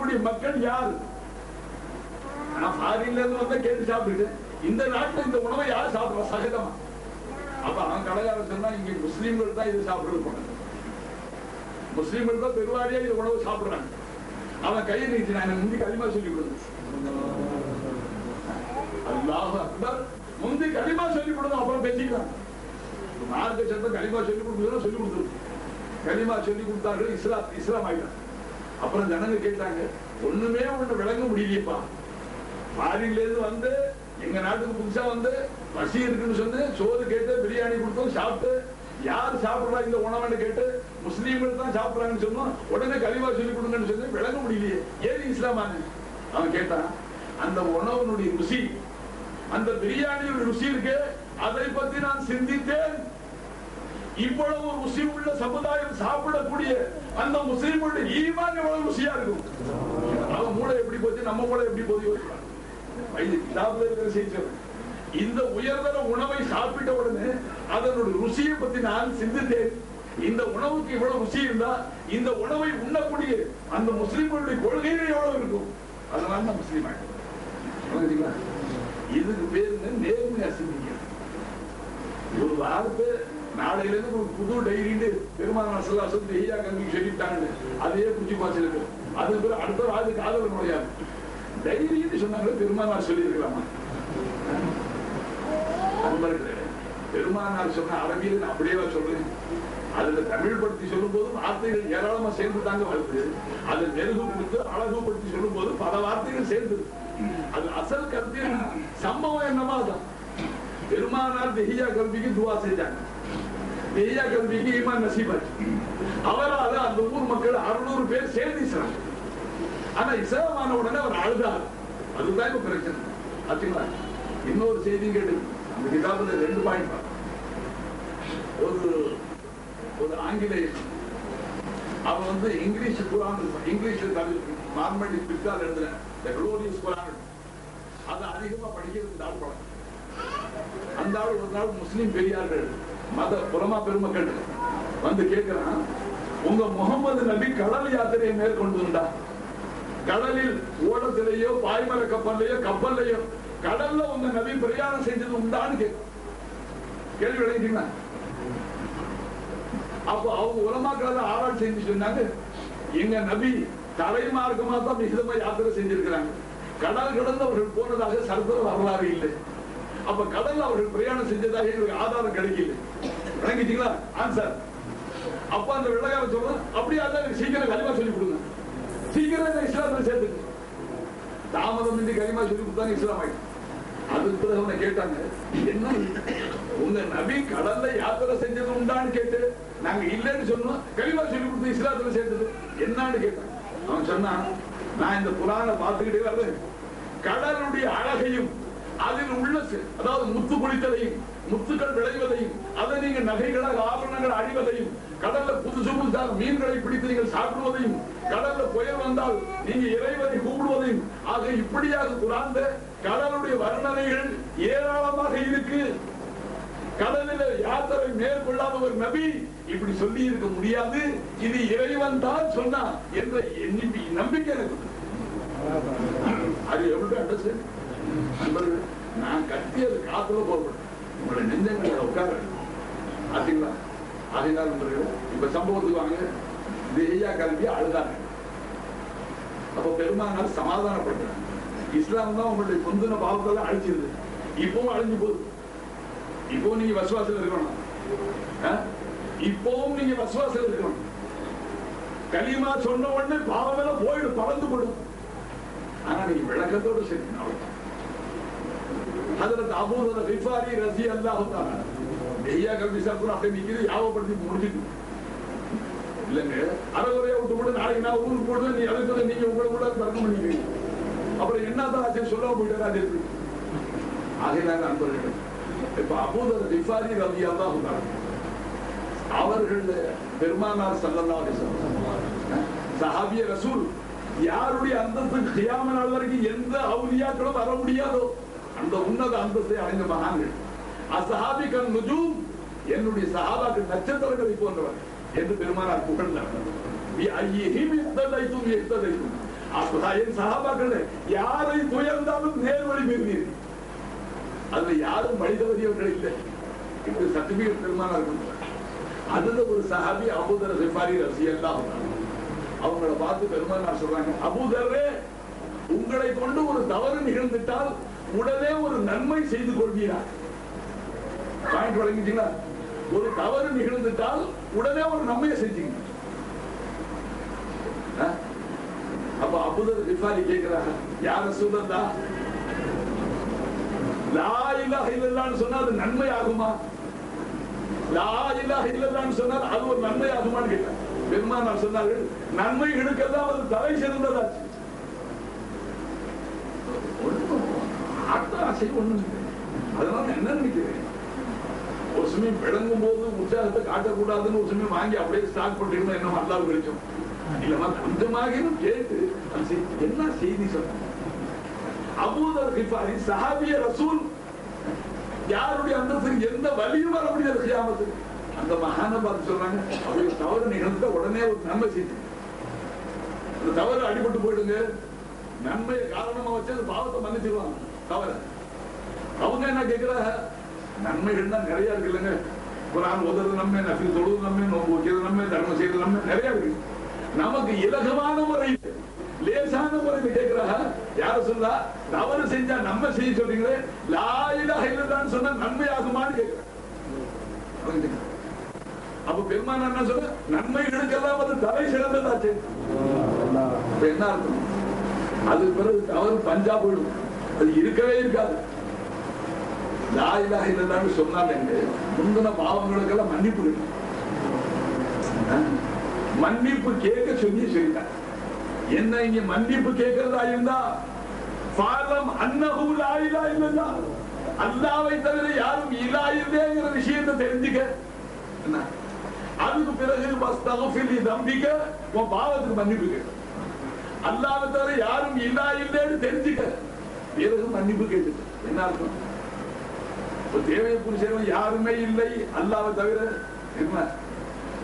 முஸ்லிம்களுடைய மக்கள் யார்? நான் ஃபாரின்ல இருந்து வந்தா கேட்டு சாப்பிட்டுட்டேன். இந்த நாட்டுல இந்த உணவை யார் சாப்பிடுறா சகஜமா? அப்ப அவன் கடைக்காரன் சொன்னா இங்க முஸ்லிம்கள் தான் இது சாப்பிடுறது போன, முஸ்லிம்கள் தான் பெருவாரியா இந்த உணவு சாப்பிடுறாங்க. அவன் கையை நீட்டி நான் முந்தி களிமா சொல்லி கொடுத்தேன். அல்லாஹ் அக்பர், முந்தி களிமா சொல்லி கொடுத்தோம், அப்புறம் பேசிக்கலாம். மார்க்க சட்டம் களிமா சொல்லி கொடுத்தது சொல்லி கொடுத்தது. களிமா சொல்லி கொடுத்தார்கள், இஸ்லாம் ஆகிட்டாங்க. அப்புறம் ஜனங்க கேட்டாங்க, ஒண்ணுமே ஒண்ணு விளங்க முடியலையப்பா, ஃபாரின்ல இருந்து வந்து எங்க நாட்டுக்கு புதுசா வந்து பசி இருக்குன்னு சொன்னு சோறு கேட்டு பிரியாணி கொடுத்தோம், சாப்பிட்டு யார் சாப்பிடுறா இந்த உணவுன்னு கேட்டு முஸ்லீம்கள் தான் சாப்பிடுறாங்கன்னு சொன்னோம், உடனே களிமா சொல்லி கொடுங்கன்னு சொல்லி விளங்க முடியலையே, ஏன் இஸ்லாமானு? அவன் கேட்டான், அந்த உணவனுடைய ருசி, அந்த பிரியாணியோட ருசி இருக்கு, அதை பத்தி நான் சிந்தித்தேன். இவ்வளவு ருசி உள்ள சமுதாயம் சாப்பிடக்கூடிய அந்த முஸ்லீம்களுடைய ஈமான் எவ்வளவு ருசியா இருக்கும். அவன் மூளை எப்படி போச்சு, நம்ம மூளை எப்படி போச்சு? இந்த உயர்தர உணவை சாப்பிட்ட உடனே அதனுடைய ருசியை பத்தி நான் சிந்தித்தேன். இந்த உணவுக்கு இவ்வளவு ருசி இருந்தா இந்த உணவை உண்ணக்கூடிய அந்த முஸ்லிம்களுடைய கொள்கையில எவ்வளவு இருக்கும். அதனால நான் முஸ்லீம் ஆகிட்டேன். இதுக்கு பேருங்க நேர்மையா சிந்திக்க. ஒரு வார்த்தை நாளையில இருந்து ஒரு புது டைரின்னு பெருமாள் கல்வி சொல்லிட்டாங்க, அதையே புடிச்சு பாய்ச்சிருக்கு. அதுக்கு பிறகு அடுத்த வார்த்தை காதல் நுழையாது. தைரியன்னு சொன்னாங்க, பெருமானார் சொல்லி இருக்கலாமா? பெருமானார் சொன்ன அரபியில் நான் அப்படியே சொல்றேன். அதுல தமிழ் படுத்தி சொல்லும் போது வார்த்தைகள் ஏராளமா சேர்ந்து தாங்க வருது. அதை மெருகு கொடுத்து அழகுபடுத்தி சொல்லும் போது பல வார்த்தைகள் சேர்ந்து, அது அசல் கருத்தில் சம்பவம் என்னமா தான். பெருமானார் தெஹியா கல்விக்கு துவா செஞ்சாங்க, தெஹியா கல்விக்கு ஈமான் நசீபாச்சு. அவரால் அந்த ஊர் மக்கள் 600 பேர் சேர்ந்து இஸ்லாம். ஆனா இஸ்லாமான உடனே அவர் அழுதார். அதுதான் இப்ப பிரச்சனை. பாத்தீங்களா? இன்னொரு செய்தி கேட்டு அந்த கிதாபுல 2 பாயிண்ட். ஒரு ஆங்கிலேயர் அவன் வந்து இங்கிலீஷ் குரான், இங்கிலீஷ் நார்மலி பிற்கால எழுதுற குளோரியஸ் குரான், அதை அதிகமா படிக்கிறது ஆள் பழக்கம். அந்த ஆள் ஒரு நாள் முஸ்லீம் பெரியார்கள் மத புறமா பெருமக்கள் வந்து கேட்கிறான், உங்க முகமது நபி கடல் யாத்திரையை மேற்கொண்டு கடலில் ஓடத்திலேயோ பாய்மர கப்பல்லையோ கப்பல்லையோ கடல்ல உங்க நபி பிரயாணம் செஞ்சது உண்டான்னு கேள்வி விளையாட்டீங்களா? அப்போ அவங்க உலமாக்கள் ஆராய்ச்சி செஞ்சு சொன்னாங்க, எங்க நபி தலைமார்க்கமா தான் மிகுதமா யாத்திரை செஞ்சிருக்கிறாங்க, கடல் கடந்து அவர்கள் போனதாக சரித்திர வரலாறு இல்லை. அப்ப கடல் அவர்கள் பிரயாணம் செஞ்சதாக எங்களுக்கு ஆதாரம் கிடைக்கல. விளங்கிட்டீங்களா? ஆன்சர். அப்ப அந்த விளக்கார சொல்ற, அப்படியே அதான் சீக்கிரம் களிமா சொல்லி கொடுங்க, சீக்கிரம் இஸ்லாத்துல சேர்த்துக்கு. தாமதம் இன்றி களிமா சொல்லி கொடுத்தாங்க, இஸ்லாம் ஆயிடுச்சு. அதுக்கு பிறகு அவனை கேட்டாங்க, என்ன உங்க நபி கடல்ல யாத்திரை செஞ்சது உண்டான்னு கேட்டு நாங்க இல்லைன்னு சொன்னோம், களிமா சொல்லி கொடுத்து இஸ்லாத்துல சேர்த்தது என்னன்னு கேட்டான். அவன் சொன்னான், நான் இந்த குரானை பார்த்துக்கிட்டே வர்றேன், கடலுடைய அழகையும் அதில் உள்ள அதாவது முத்து குளித்தலையும் முத்துக்கள் விளைவதையும் அதை நீங்க நகைகளாக ஆபரணங்கள் அணிவதையும் கடல்ல புதுசு புதுசாக மீன்களை பிடித்து நீங்கள் சாப்பிடுவதையும் கடல்ல புயல் வந்தால் நீங்க இறைவனை கூப்பிடுவதையும் ஆக இப்படியாக குரான்ல கடலுடைய வர்ணனைகள் ஏராளமாக இருக்கு. கடலில் யாத்திரை மேற்கொள்ளாத ஒரு நபி இப்படி சொல்லி இருக்க முடியாது, இது இறைவன் தான் சொன்னான் என்ற நம்பிக்கை எனக்கு. அது எவ்வளவு அண்டர்ஸ்டாண்ட். நான் கட்டி அது காத்துல போகப்படும் உங்களை நெஞ்சங்களை உட்கார ஆத்தீங்களா? ஆகினால் இப்ப சம்பவத்துக்கு வாங்க, தெஹியா கல்வி அழுதாங்க. அப்ப பெருமானார் சமாதானப்படுறாங்க, இஸ்லாம் தான் உங்களுடைய முந்தின பாவத்தெல்லாம் அழிச்சிருது, இப்பவும் அழிஞ்சு போகுது, இப்பவும் நீங்க விசுவாசம் இருக்கணும், இப்பவும் நீங்க விசுவாசம் இருக்கணும். கலிமா சொன்ன உடனே பாவம் எல்லாம் போயிடும், பறந்து போடும். ஆனா நீங்க விளக்கத்தோடு சேர்க்கணும். ஹஜ்ரத் அபூ தர் கிஃபாரி ரலியல்லாஹு தஆலா தெஹியா கல்வி சர்க்குல அப்படியே நிக்குது, யாவப்படுத்தி முடிச்சிட்டு இல்லங்க அறகுறையா விட்டு கூட நாளைக்கு நான் ஊருக்கு போடுவேன், நீ அதுக்கு நீங்க உங்களை கூட தர்க்கம் பண்ணிக்கிறீங்க, அப்புறம் என்னதான் ஆச்சு சொல்லாம போயிட்டாரு. அது எப்படி ஆகையினால நண்பர்கள், இப்ப அபூ தர் கிஃபாரி ரலியல்லாஹு தஆலா அவர்கள் பெருமானார் ஸல்லல்லாஹு அலைஹி வஸல்லம் சஹாபிய ரசூல், யாருடைய அந்தஸ்து கியாமத் நாள் வரைக்கும் எந்த அவுலியாக்களும் வர முடியாதோ அந்த உன்னத அந்தஸ்தை அடைந்த மகான்கள். அஸ்ஹாபிகன் நுஜூம், என்னுடைய சஹாபாக்கள் நட்சத்திரங்களை போன்றவர் என்று பெருமானார் புகழ்ந்தார். என் சகாபாக்கள் யாரை துயர்ந்தாலும் நேர்வழி பெறுவீர்கள். அதுல யாரும் வழிதவறியவர்கள் இல்லை. இப்படி சர்டிபிகேட் பெருமானா இருக்கு. அதுல ஒரு சஹாபி அபூதர் ரிஃபாரி ரலியல்லாஹு அன்ஹு அவங்கள பார்த்து பெருமானார் சொல்றாங்க, அபூதரே, உங்களை கொண்டு ஒரு தவறு நிகழ்ந்துட்டால் உடனே ஒரு நன்மை செய்து கொள்வீரா? பாயிண்ட் வழங்கிட்டீங்களா? ஒரு தவறு நிகழ்ந்துட்டால் உடனே ஒரு நன்மையை செஞ்சீங்க. அப்ப அபூதர் ரிஃபாரி கேட்கிறாங்க, யா ரசூலல்லாஹ், லா இலாஹ இல்லல்லாஹ்னு சொன்னா அது நன்மை ஆகுமா? லா இலாஹ இல்லல்லாஹ்னு சொன்னால் அது ஒரு நன்மை ஆகுமான்னு கேட்டாங்க. பெருமானார் சொன்னார்கள், நன்மைகளுக்கெல்லாம் அது தலை சிறந்ததாச்சு. ஆசை ஒண்ணு. அதனால என்ன நினைக்கிறேன், ஒரு சமயம் விளங்கும் போது உற்சாகத்தை காட்டக்கூடாதுன்னு ஒரு சமயம் வாங்கி அப்படியே ஸ்டாக் பண்ணிருந்தோம். என்ன அல்லாஹ் கிடைக்கும் இல்லமா கொஞ்சமாக கேட்டு என்ன செய்தி சொன்ன. அபூதர் கிஃபாரி சஹாபிய ரசூல், யாருடைய அந்தத்துக்கு எந்த வலியும் வர முடியாது கியாமத்துக்கு. அந்த மகான பார்த்து சொல்றாங்க, அவருடைய தவறு நிகழ்ந்த உடனே ஒரு நன்மை செய்து, அந்த தவறு அடிபட்டு போயிடுங்க, நன்மையை காரணமா வச்சு அந்த பாவத்தை மன்னிச்சிருவாங்க. தவறு அவங்க என்ன கேட்கிறாங்க, நன்மைகள் தான் நிறைய இருக்கு இல்லைங்க. குர்ஆன் ஓதுறது நன்மை, நஃபில் தொழுவது நன்மை, நோன்பு வைக்கிறது நன்மை, தர்மம் செய்யறது நன்மை, நிறைய இருக்கு. நமக்கு இலகுவான முறையில் லேசான முறையில் கேட்கிறாங்க, யார சொல்லா தவறு செஞ்சா நம்ம செய்ய சொல்றீங்களே, லா இலாஹ இல்லல்லாஹ்னு சொன்னா நன்மை ஆகுமான்னு கேட்கிறாங்க. அப்ப பெருமான் என்ன சொல்ற, நன்மைகளுக்கெல்லாம் அது தலை சிறந்ததாச்சு. என்ன அர்த்தம்? அதுக்கு பிறகு தவறு பஞ்சா போயிடும், அது இருக்கவே இருக்காது. லா இலாஹ இல்லல்லாஹ்னு சொன்னாலே முந்தின பாவங்களுக்கெல்லாம் மன்னிப்பு கிடைக்கும். மன்னிப்பு கேட்க சொல்லிட்டாங்க. என்ன இங்க மன்னிப்பு கேட்கிறதா இருந்தா, ஃபாலம் அன்னஹு லா இலாஹ இல்லல்லாஹ், அல்லாஹ்வை தவிர யாரும் இலாஹ் இல்லைங்கிற விஷயத்தை தெரிஞ்சுக்க. என்ன அதுக்கு பிறகு வஸ்தக்ஃபிர் லிதம்பிக, உன் பாவத்துக்கு மன்னிப்பு கேட்க. அல்லாஹ்வை தவிர யாரும் இலாஹ் இல்லைன்னு தெரிஞ்சுக்க, பிறகு மன்னிப்பு கேட்டுக்க. என்ன அர்த்தம்? தேவையை புரிஞ்சவன் யாருமே இல்லை அல்லாஹ்வை தவிர. என்ன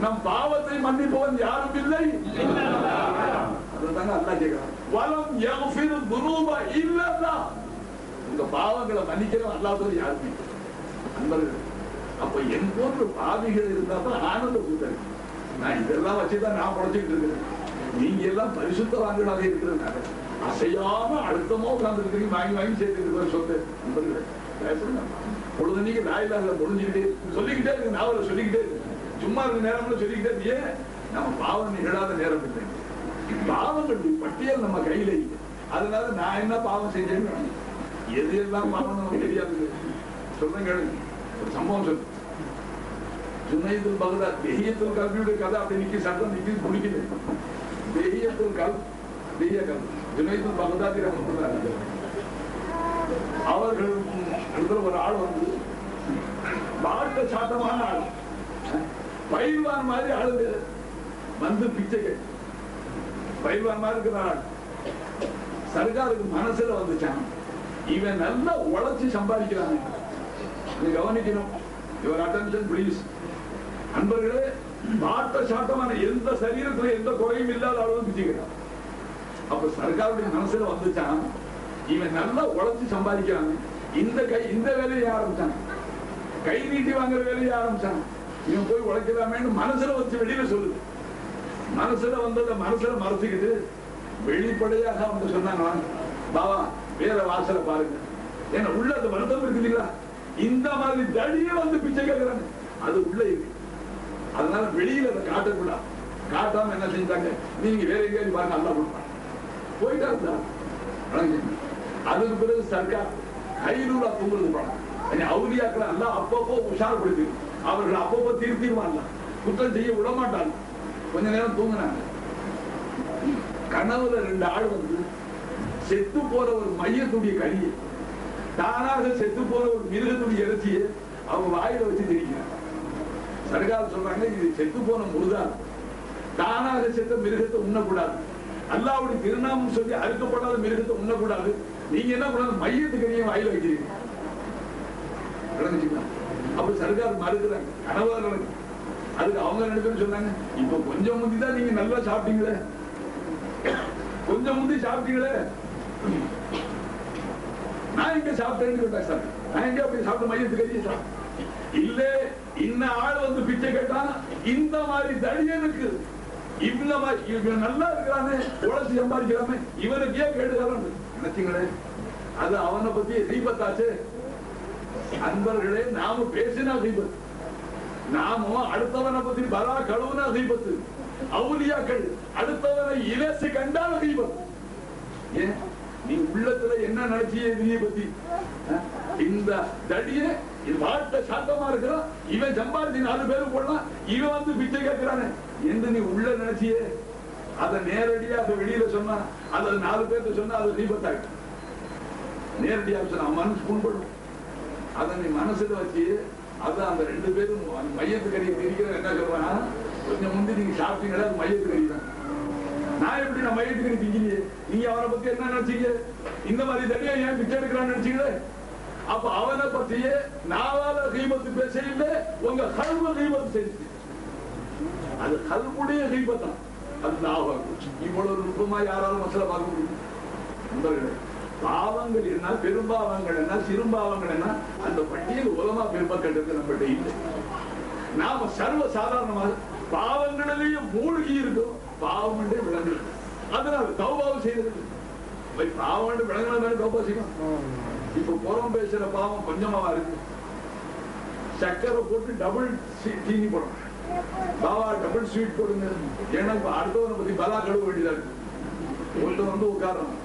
நம் பாவத்தை மன்னிப்பவன் யாரும் இல்லை. அதுதாங்க அல்லாஹ் கேட்கிறான், வலம் யக்ஃபிரு துனூப இல்லல்லாஹ், உங்க பாவங்களை மன்னிக்கிறவன் அல்லாஹ் தவிர யாருமே இல்லை. அப்ப என் போன்ற பாவிகள் இருந்தா தான் ஆனந்த கூட்டணி. நான் இதெல்லாம் வச்சுதான் நான் படைச்சுக்கிட்டு இருக்கிறேன். நீங்க எல்லாம் பரிசுத்தவான்களாக இருக்கிறதுனால அசையாம அழுத்தமா உட்கார்ந்து இருக்கிறீங்க, வாங்கி வாங்கி சேர்த்து சொத்து நண்பர்களே. பொழுது நீங்க நாயிலாக முடிஞ்சுக்கிட்டே சொல்லிக்கிட்டே இருக்கு, நாவல சொல்லிக்கிட்டே இருக்கு, சும்மா இருக்க நேரம்னு சொல்லிக்கிட்டே இருக்கியே. நம்ம பாவம் நிகழாத நேரம் இல்லை. பாவங்கள் பட்டியல் நம்ம கையில இல்லை. அதனால நான் என்ன பாவம் செஞ்சேன்னு எது எல்லாம் பாவம் நமக்கு தெரியாது. சொல்றேன் கேளுங்க. ஒரு சம்பவம் சொல்லு. ஜுனைதுல் பக்தாதி, தெஹியத்துல் கல்பியுடைய கதை அப்படி நிக்கி சட்டம் நிக்கி முடிக்குது. தெஹியத்துல் கல்ப், தெஹிய கல்ப், ஜுனைதுல் பக்தாதி ரஹ்மத்துல்லாஹி அலைஹி அவர்கள் ஒரு ஆள் வந்து பாட்ட சாட்டமான ஆள், பயில்வான் மாதிரி ஆளுங்க வந்து பிச்சை கேட்டு, பயில்வான் மாதிரி இருக்கிற ஆள் சர்க்காருக்கு மனசுல வந்துச்சான், இவன் நல்லா உழைச்சி சம்பாதிக்கிறாங்க, கவனிக்கணும். Your attention please. அன்பர்களே, பாட்ட சாட்டமான எந்த சரீரத்துல எந்த குறையும் இல்லாத அளவு பிச்சுக்கிறான். அப்ப சர்க்காருடைய மனசுல வந்துச்சான், இவன் நல்லா உழைச்சி சம்பாதிக்கிறாங்க, இந்த வேலையை ஆரம்பிச்சான், கை நீட்டி வாங்குற வேலையை ஆரம்பிச்சான், இவன் போய் உழைக்கலாமேன்னு மனசுல வச்சு வெளியில சொல்லுது. மனசுல வந்ததை மனசுல மறைச்சுக்கிட்டு வெளிப்படையாக அவங்க சொன்னாங்க, பாவா வேற வாசலை பாருங்க. ஏன்னா உள்ள அந்த வருத்தம் இருக்கு இல்லைங்களா, இந்த மாதிரி தடியே வந்து பிச்சை கேட்கிறாங்க, அது உள்ள இருக்கு. அதனால வெளியில அதை காட்டக்கூடாது. காட்டாம என்ன செஞ்சாங்க, நீங்க வேற எங்கேயாவது பாருங்க, அல்லா கொடுப்பாங்க. போயிட்டா இருந்தா அதுக்கு பிறகு சர்க்கார் கைலூலா தூங்குறது படம். அவுலியாக்களை அல்ல அப்பப்போ உஷார்படுத்தி அவர்கள் அப்பப்போ திருத்திடுவாங்க, குற்றம் செய்ய விட மாட்டாங்க. கொஞ்ச நேரம் தூங்கினாங்க. கனவுல 2 ஆள் வந்து செத்து போற ஒரு மையத்துடைய கறியை, தானாக செத்து போற ஒரு மிருகத்துடைய இறைச்சியை அவங்க வாயில வச்சு தெரிக்கிறாங்க. சர்க்கார் சொல்றாங்க, இது செத்து போன முருதான், தானாக செத்த மிருகத்தை உண்ணக்கூடாது, அல்லாஹ்வுடைய திருநாமம் சொல்லி அறுக்கப்படாத மிருகத்தை உண்ணக்கூடாது, நீங்க என்ன பண்ணாது மையத்துக்கு நீங்க வாயில வைக்கிறீங்க. அப்ப சர்க்கார் மறுக்கிறாங்க, கனவா. அதுக்கு அவங்க 2 பேரும் சொன்னாங்க, இப்ப கொஞ்சம் முந்திதான் நீங்க நல்லா சாப்பிட்டீங்களே, கொஞ்சம் முந்தி சாப்பிட்டீங்களே, நான் இங்க சாப்பிட்டேன்னு கேட்டா சார், நான் எங்க அப்படி சாப்பிட்ட மையத்துக்கு சார் இல்ல. இந்த ஆள் வந்து பிச்சை கேட்டா இந்த மாதிரி தடியனுக்கு இந்த மாதிரி இவன் நல்லா இருக்கிறானே, உழைச்சி சம்பாதிக்கிறானே, இவனுக்கு ஏன் கேட்டுக்கிறான் நினைச்சீங்களே? அது அவனை பத்தி தீபத்தாச்சு. அன்பர்களே, நாம பேசினா தீபத்து, நாம அடுத்தவனை பத்தி பலா கழுவுனா தீபத்து, அவுலியாக்கள் அடுத்தவனை இலசி கண்டால் தீபத்து. ஏன் நீ உள்ளத்துல என்ன நினைச்சிய இதைய பத்தி? இந்த தடிய இது வாழ்க்கை சாத்தமா இருக்கிறான், இவன் சம்பாதிச்சு 4 பேரும் போடலாம், இவன் வந்து பிச்சை கேட்கிறானே என்று நீ உள்ள நினைச்சியே, அதை நேரடியாக வெளியில சொன்னா அல்லது 4 பேருக்கு சொன்னா அது தீபத்தாயிட்டு. நேரடியாக சொன்னா மனசு புண்படும். அதை நீ மனசுல வச்சு அது அந்த 2 பேரும் மையத்துக்கறியை திரிக்கிற என்ன சொல்றான், கொஞ்சம் முந்தி நீங்க சாப்பிட்டீங்களா அது மையத்துக்கறி தான். நான் எப்படி நான் மையத்துக்கறி திங்கிறியே, நீங்க அவனை பத்தி என்ன நினைச்சீங்க? இந்த மாதிரி தனியா ஏன் பிச்சை எடுக்கிறான்னு நினைச்சீங்களே? அப்ப அவனை பத்தியே நாவால கீபத்து பேச இல்லை, உங்க கல்வ கீபத்து செஞ்சு, அது கல்வுடைய கீபத்தான். அது நாவாகும். இவ்வளவு நுட்பமா யாராலும் மசல பார்க்க முடியும்? நண்பர்களே, பாவங்கள் என்ன, பெரும்பாவங்கள் என்ன, சிறுபாவங்கள் என்ன, அந்த பட்டியல் உலமா பெருமக்கிறது நம்மகிட்ட இல்லை. நாம சர்வ சாதாரணமாக பாவங்களிலேயே மூழ்கி இருக்கும். பாவம் என்றே விளங்கு, அதனால தௌபாவு செய்யறது. பாவம் என்று விளங்கினாலும் தௌபா செய்யணும். இப்ப புறம் பேசுற பாவம் கொஞ்சமா இருக்கு. சக்கரை போட்டு டபுள் தீனி போடணும், பாவா டபுள் ஸ்வீட் போடுங்க. ஏன்னா அடுத்தவனை பத்தி பலா கழுவ வேண்டியதா இருக்கு. ஒருத்தர் வந்து உட்காரணும்,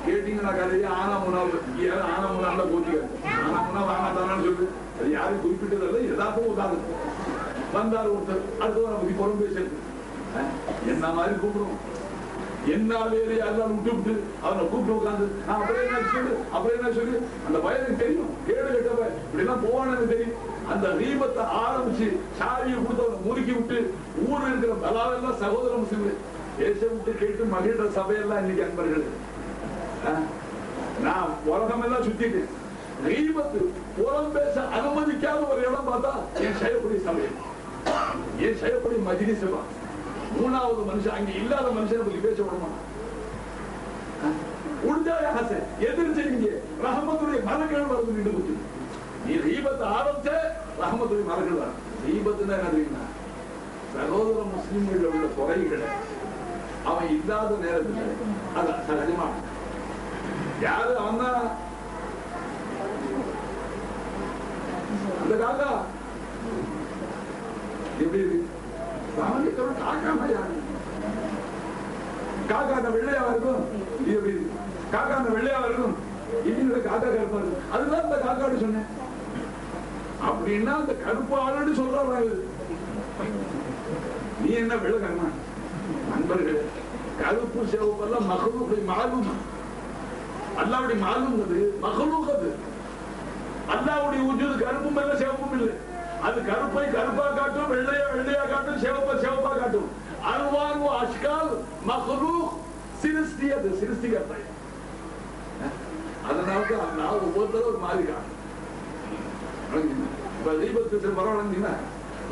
கேட்டீங்கன்னா கதையே ஆனா முன்னாள் கோச்சிக்காரு. ஆனா முன்னா வாங்க தானு சொல்லு, அது யாரும் குறிப்பிட்டதில்லை, எல்லாத்துக்கும் உட்காரு. வந்தாரு ஒருத்தர், அடுத்தவனை பத்தி புறம் பேசுறது என்ன மாதிரி கூப்பிடுவோம். என்ன வேலையா இருந்தாலும் விட்டு விட்டு அவனை கூப்பிட்டு உட்காந்து அப்புறம் என்ன சொல்லு, அப்புறம் என்ன சொல்லு, அந்த வயதுக்கு தெரியும், கேடு கட்டவ இப்படி எல்லாம் போவானு தெரியும். அந்த ரீபத்தை ஆரம்பிச்சு சாவியை கொடுத்து அவனை முறுக்கி விட்டு ஊர்ல இருக்கிற பலாவெல்லாம் சகோதர முஸ்லிம் பேச விட்டு கேட்டு மகிழ்ற சபையெல்லாம் இன்னைக்கு அன்பர்கள். நான் உலகம் எல்லாம் சுத்திட்டேன். ரீபத்து புறம் பேச அனுமதிக்காத ஒரு இடம் பார்த்தா என் செய்யக்கூடிய சபையில், என் செய்யக்கூடிய மஜ்லிஸ் சபா. 3வது மனுஷன் அங்க இல்லாத மனுஷனை பத்தி பேச விடமா? உடுஞ்சாய எதிர்த்து ரஹமத்துடைய மரங்கள் வருது நின்று போச்சு. நீ ரீபத்தை ஆரம்பிச்ச ரஹமத்துடைய மரங்கள் வரும். ரீபத்துன்னா என்ன தெரியுமா? சகோதர முஸ்லிம்கள் உள்ள குறைகளை அவன் இல்லாத நேரத்தில் அது சகஜமா யாரு அவன் தான் அந்த காக்கா எப்படி இருக்கு? காக்கா அந்த வெள்ளையாவா இருக்கும், இது எப்படி இருக்கு? காக்கா அந்த வெள்ளையாவா இருக்கும், இது காக்கா கருப்பா இருக்கும். அதுதான் அந்த காக்காடு சொன்னேன். அப்படின்னா அந்த கருப்பு ஆளுன்னு சொல்றாங்க. நீ என்ன வெள்ளை கருமா? நண்பர்களே, கருப்பு சிவப்பெல்லாம் மகளுடைய மாலும், அல்லாவுடைய மாலும் அது மகளும். அது அல்லாவுடைய உஜூது கருப்பும் இல்லை சிவப்பும் இல்லை. அது கருப்பை கருப்பா காட்டும், வெள்ளையா வெள்ளையா காட்டும், சிவப்பை சிவப்பா காட்டும். அல்வான் அஷ்கால் மஹ்லூக் சிருஷ்டி, அது சிருஷ்டிகர்த்தா. அதனால அல்லாஹ் ஒவ்வொருத்தரும் ஒரு மாதிரி காட்டும். இப்ப தீபத்துக்கு பரவாயில்ல,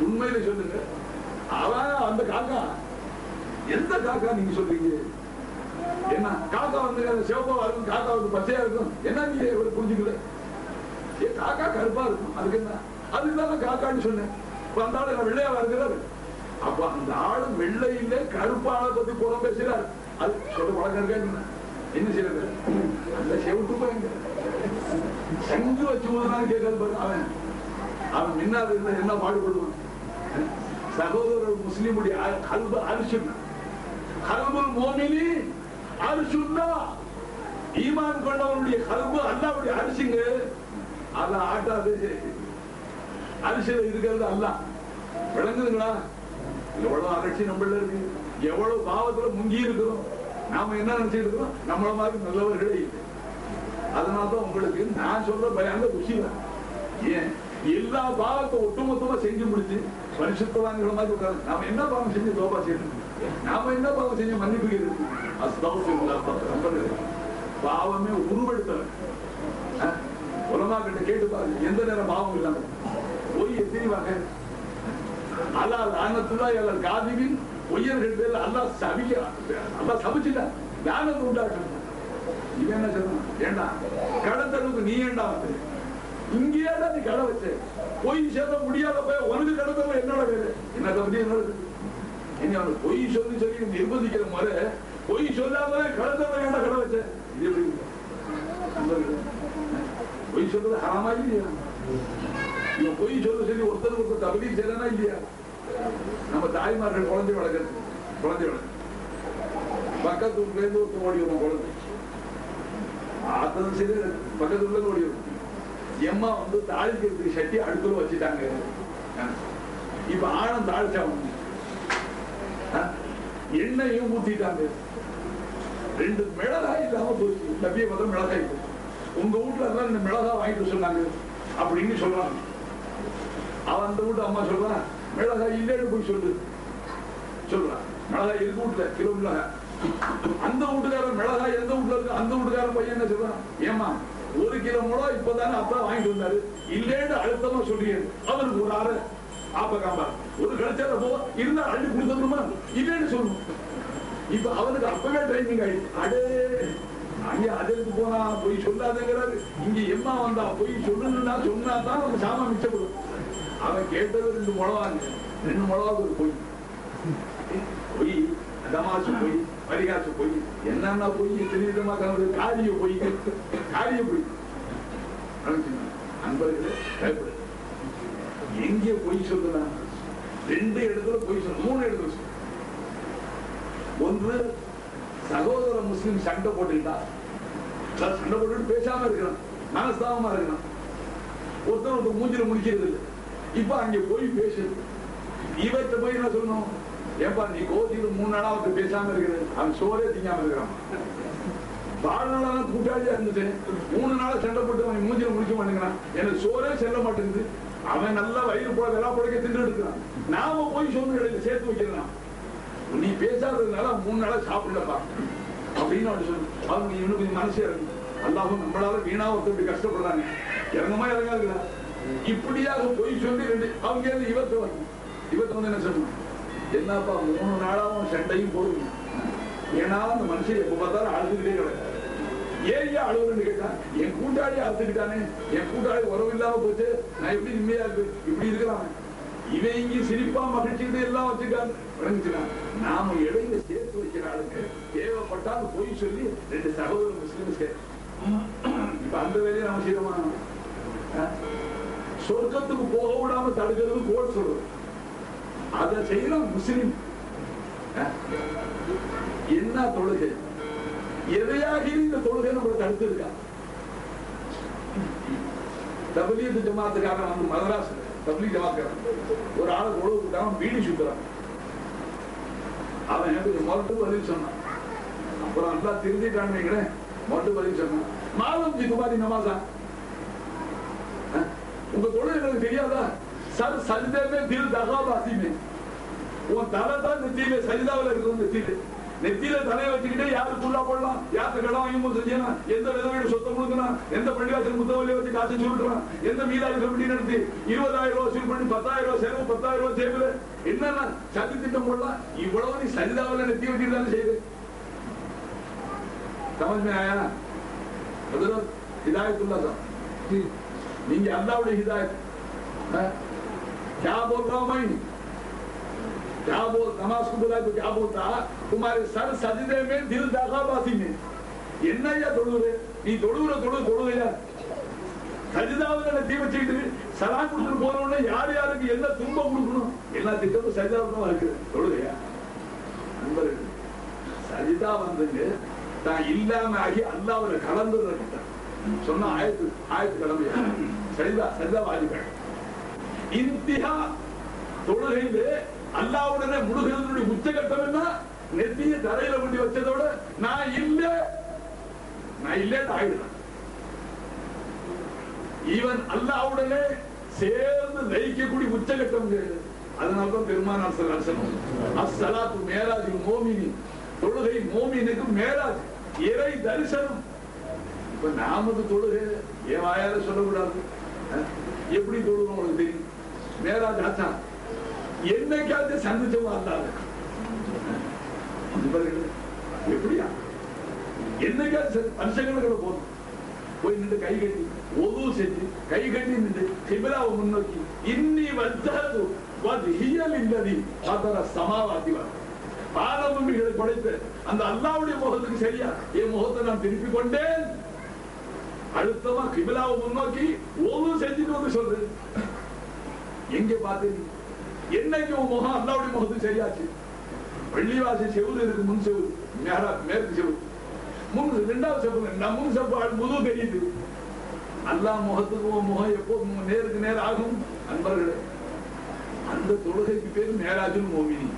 உண்மையில சொல்லுங்க, அவன் அந்த காக்கா எந்த காக்கா நீங்க சொல்றீங்க? என்ன காக்கா வந்து சிவப்பா இருக்கும், காக்கா வந்து பச்சையா இருக்கும், என்ன நீங்க புரிஞ்சுக்கல? காக்கா கருப்பா இருக்கும், அதுக்கு என்ன? அதுக்குதான் காக்கான்னு சொன்னேன். அந்த ஆளு வெள்ளையாவா இருக்கிறாரு. அப்ப அந்த ஆளு வெள்ளை இல்லை கருப்பாளை பத்தி புறம் பேசுறாரு. அது சொல்ல வழக்கம் இருக்கா? என்ன செய்யறது? அந்த செவிட்டு போய் சங்கு வச்சு போதுனான்னு கேட்கறது பாரு. அவன் முன்னாடி இருந்தா என்ன பாடுபடுவான்? சகோதரர் முஸ்லிமுடைய கல்பு அரிசுன்னா, கல்புல் மோமினி அரிசுன்னா, ஈமான் கொண்டவனுடைய கல்பு அல்லாவுடைய அரிசிங்க. அத ஆட்டாது, அரிசியில இருக்கிறது அல்ல. விளங்குதுங்களா? எவ்வளவு அரிசி நம்மள இருக்கு, எவ்வளவு பாவத்துல முங்கி இருக்கிறோம். நாம என்ன நினைச்சிட்டு இருக்கிறோம்? நம்மள மாதிரி நல்லவர்களே இல்லை. அதனாலதான் உங்களுக்கு நான் சொல்ற பயாங்க ருசிதான். ஏன் எல்லா பாவத்தை ஒட்டுமொத்தமா செஞ்சு முடிச்சு பரிசுத்தவான்களை மாதிரி உட்காரு. நாம என்ன பாவம் செஞ்சு தோபா செய்யணும்? நாம என்ன பாவம் செஞ்சு மன்னிப்பு பாவமே உருவெடுத்தவர். உலமா கிட்ட கேட்டு பாருங்க, எந்த நேரம் பாவம் இல்லாம பொய் எத்தனைவாங்க. அல்லா லானத்துல்லா எல்லா காதிவின் பொய்யர்கள் பேர்ல அல்லா சபிக்க, அல்லா சபிச்சுட்டா. ஞானத்தை உண்டாக்கணும். இவன் என்ன சொல்றான்? ஏண்டா கடத்தலுக்கு நீ ஏண்டா வந்து இங்கேயே தான் நீ கடை வச்ச பொய் சொல்ல முடியாத போய் உனக்கு கடத்தல என்னோட வேலை என்னத்தை பத்தி என்னோட இனி அவனுக்கு பொய் சொல்லி சொல்லி நிர்பந்திக்கிற முறை பொய் சொல்லாம கடத்தல ஏண்டா கடை வச்ச இது எப்படி பொய் சொல்றது ஹராமா இல்லையா? இவன் பொய் சொல்ல சொல்லி ஒருத்தர் ஒருத்தர் தகுதி செய்யறனா இல்லையா? நம்ம தாய்மார்கள் குழந்தை வளர்க்க பக்கத்து வீட்டுல இருந்து ஒருத்தர் ஓடி வரும் குழந்தை ஆத்ததும் சரி பக்கத்து வீட்டுல இருந்து ஓடி வரும். எம்மா வந்து தாளிக்கிறதுக்கு சட்டி அடுப்புல வச்சுட்டாங்க. இப்ப ஆழம் தாளிச்சா எண்ணெயும் ஊத்திட்டாங்க. 2 மிளகாய் இல்லாம போச்சு. நபிய பார்த்தா மிளகாய் உங்க வீட்டுல எல்லாம் 2 மிளகாய் வாங்கிட்டு சொன்னாங்க அப்படின்னு சொல்றாங்க. அவன் அந்த வீட்டு அம்மா சொல்றான் மிளகாய் இல்லைன்னு போய் சொல்றான். மிளகாய் இருக்கு வீட்டுல கிலோ மிளகாய். அந்த வீட்டுக்காரன் மிளகாய் எந்த வீட்டுல இருக்கு அந்த வீட்டுக்காரன் பையன் என்ன சொல்றான்? ஏமா 1 கிலோ மிளகாய் இப்பதானே அப்பா வாங்கிட்டு வந்தாரு இல்லேன்னு அழுத்தமா சொல்றீங்க. அவனுக்கு ஒரு அரை ஆப்பகாம்பா ஒரு கழிச்சால போ இருந்தா அள்ளி கொடுத்துருமா இல்லேன்னு சொல்லணும். இப்ப அவனுக்கு அப்பவே ட்ரைனிங் ஆயிடுச்சு. அடே அங்க அதற்கு போனா போய் சொல்லாதங்கிறாரு. இங்க எம்மா வந்தா போய் சொல்லணும்னா சொன்னாதான் அவன் சாமான் மிச்சப்படும். அவன் கேட்டது 2 மிளகாங்க 2 மிளகாவுக்கு ஒரு பொய் தமாசு பொய் பரிகாசு பொய் என்னன்னா பொய் தெரியுதமா காரிய பொய் அன்பர்களே பயப்படு. எங்கே பொய் சொல்லுனா 2 இடத்துல பொய் சொல்ல 3 இடத்துல சொல்ல. ஒன்று சகோதர முஸ்லிம் சண்டை போட்டுக்கிட்டா சண்டை போட்டு பேசாம இருக்கிறான் மனஸ்தாபமா இருக்கிறான். ஒருத்தர் மூஞ்சில முடிக்கிறது இல்லை. இப்ப அங்க போய் பேசுது. இவற்ற போய் என்ன சொல்லணும்? ஏப்பா நீ கோச்சிட்டு 3 நாளா அவர்கிட்ட பேசாம இருக்கிறது அவன் சோறே திங்காம இருக்கிறான். 4 நாளா கூட்டாளியா இருந்துட்டு 3 நாளா சண்டை போட்டு அவன் மூஞ்சில முடிக்க மாட்டேங்கிறான். எனக்கு சோறே செல்ல மாட்டேங்குது. அவன் நல்லா வயிறு போல வெள்ளா புடைக்க தின்று எடுக்கிறான். நாம போய் சொன்ன இடையில சேர்த்து வைக்கிறான். நீ பேசாததுனால 3 நாளா சாப்பிடலப்பா அப்படின்னு அவன் சொல்லு. அவங்க இன்னும் கொஞ்சம் மனசே இருக்கு. அல்லாஹும் நம்மளால வீணா ஒருத்தர் கஷ்டப்படுறாங்க. இறங்கமா இறங்காதுங்களா? இப்படியாக போய் சொல்லி அவங்க இவத்தை வந்து என்ன சொல்லணும்? என்னப்பா 3 நாளாவும் சண்டையும் போடுவீங்க. ஏன்னா அந்த மனுஷன் எப்ப பார்த்தாலும் அழுதுகிட்டே கிடக்காரு. ஏன் அழுகுறன்னு கேட்டா என் கூட்டாளி அழுத்துக்கிட்டானே என் கூட்டாளி உறவு இல்லாம போச்சு நான் எப்படி நிம்மதியா இருக்கு இப்படி இருக்கிறான். இவன் இங்க சிரிப்பா மகிழ்ச்சிக்கிட்டு எல்லாம் வச்சுக்கான் விளங்குச்சுதான். நாம இடையில சேர்த்து வைக்கிற ஆளுங்க தேவைப்பட்டாலும் போய் சொல்லி 2 சகோதர முஸ்லிம் சேர்த்து இப்ப அந்த வேலையை நம்ம செய்யறோமா? சொர்க்கத்துக்கு போக விடாம தடுக்கிறது கோட் சொல்றது. அதை செய்யலாம் முஸ்லிம். என்ன தொழுகை எதையாக இந்த தொழுகை நம்மளை தடுத்து இருக்கா? தபலீக் ஜமாத்துக்காரன் வந்து மதராஸ் தபலீக் ஜமாத்துக்காரன் ஒரு ஆளை தொழுவு விட்டான் பீடி சுத்துறான். அவன் எனக்கு மொரட்டு பதில் சொன்னான். அப்புறம் எல்லாம் திருந்திட்டான்னு மொரட்டு பதில் சொன்னான். மாலம் ஜி குமாரி நமாசா உங்க தொழில் எனக்கு தெரியாதா? சர் சஜிதே தில் தகாபாசிமே உன் தலை தான் நெத்தியில சஜிதாவில் இருக்கிற நெத்தியில தலையை வச்சுக்கிட்டே யாரு புல்லா போடலாம் யாருக்கு கடன் வாங்கி செஞ்சலாம் எந்த விதவையோட சொத்தை கொடுக்கலாம் எந்த பள்ளிவாசல் முத்தவழியை வச்சு காசு சொல்லிட்டுறான் எந்த மீதாளி கமிட்டி நடத்தி 20,000 ரூபாய் வசூல் பண்ணி 10,000 செலவு 10,000 சேவல என்னன்னா சதி திட்டம் போடலாம். இவ்வளவு நீ சஜிதாவில் நெத்தி வச்சுட்டு தானே செய்யுது. சமஜ் ஆயா ஹஜ்ரத் हिदायतुल्लाह साहब நீங்க அல்லாஹ்வுடைய ஹிதாயத் क्या बोल रहा हूं मैं क्या बोल नमाज को बुलाए तो क्या बोलता तुम्हारे सर सजदे में दिल दागाबासी में என்னையா தொழுகுற நீ தொழுகையா சஜிதாவுல நெத்தி வச்சுக்கிட்டு சலாம் கொடுத்துட்டு போறவன யார் யாருக்கு என்ன துன்பம் கொடுக்கணும் எல்லா திட்டமும் சஜிதாவுல இருக்கு. தொழுகையா நண்பர்கள் சஜிதா வந்துங்க தான் இல்லாம ஆகி அல்லாஹ்வுல கலந்துறத சொன்ன ஆயத்து கடமை சஜிதா வாஜிப். இன்திஹா தொழுகையில அல்லாஹ்வுடனே முழுகிறதுடைய உச்சகட்டம் என்ன? நெத்திய தரையில கொண்டு வச்சதோட நான் இல்ல ஆயிடுறேன். இவன் அல்லாஹ்வுடனே சேர்ந்து லயிக்கக்கூடிய உச்சகட்டம். அதனால்தான் பெருமானார் ஸல்லல்லாஹு அலைஹி வஸல்லம் அஸ்ஸலாத்து மேராஜுல் மோமினி தொழுகை மோமினுக்கு மேராஜ் இறை தரிசனம். இப்ப நாமது தொழுகை என் வாயால சொல்லக்கூடாது. எப்படி தொழுகணும் உங்களுக்கு தெரியும். மேராஜ் ஆச்சா என்னைக்காவது சந்திச்சவா அல்லாத எப்படியா என்னைக்காவது வருஷங்களுக்கு போதும் போய் நின்று கை கட்டி ஒது செஞ்சு கை கட்டி நின்று கிபிலாவை முன்னோக்கி இன்னி வஜ்ஜஹது வஜ்ஹியல் இல்லதி ஃபதர ஸமாவாதி வல் பாரபூமிகளை படைத்த அந்த அல்லாஹ்வுடைய முகத்துக்கு சரியா என் முகத்தை நான் திருப்பி கொண்டேன். அழுத்தமா கிபிலாவை முன்னோக்கி ஒது செஞ்சுட்டு வந்து சொல்றேன். எங்க பார்த்தீங்க? என்னைக்கு உன் முகம் அல்லாஹ்வுடைய முகத்துக்கு சரியாச்சு? வெள்ளிவாசி செவுரு இருக்கு, முன் செவுரு, மேற்கு செவுரு, முன் இரண்டாவது செப்பு, முன் செப்பு முது தெரியுது. அல்லாஹ் முகத்துக்கு முகம் எப்போ நேருக்கு நேர் ஆகும்? அன்பர்களே, அந்த தொழுகைக்கு பேரு மேராஜுல் மோமினி.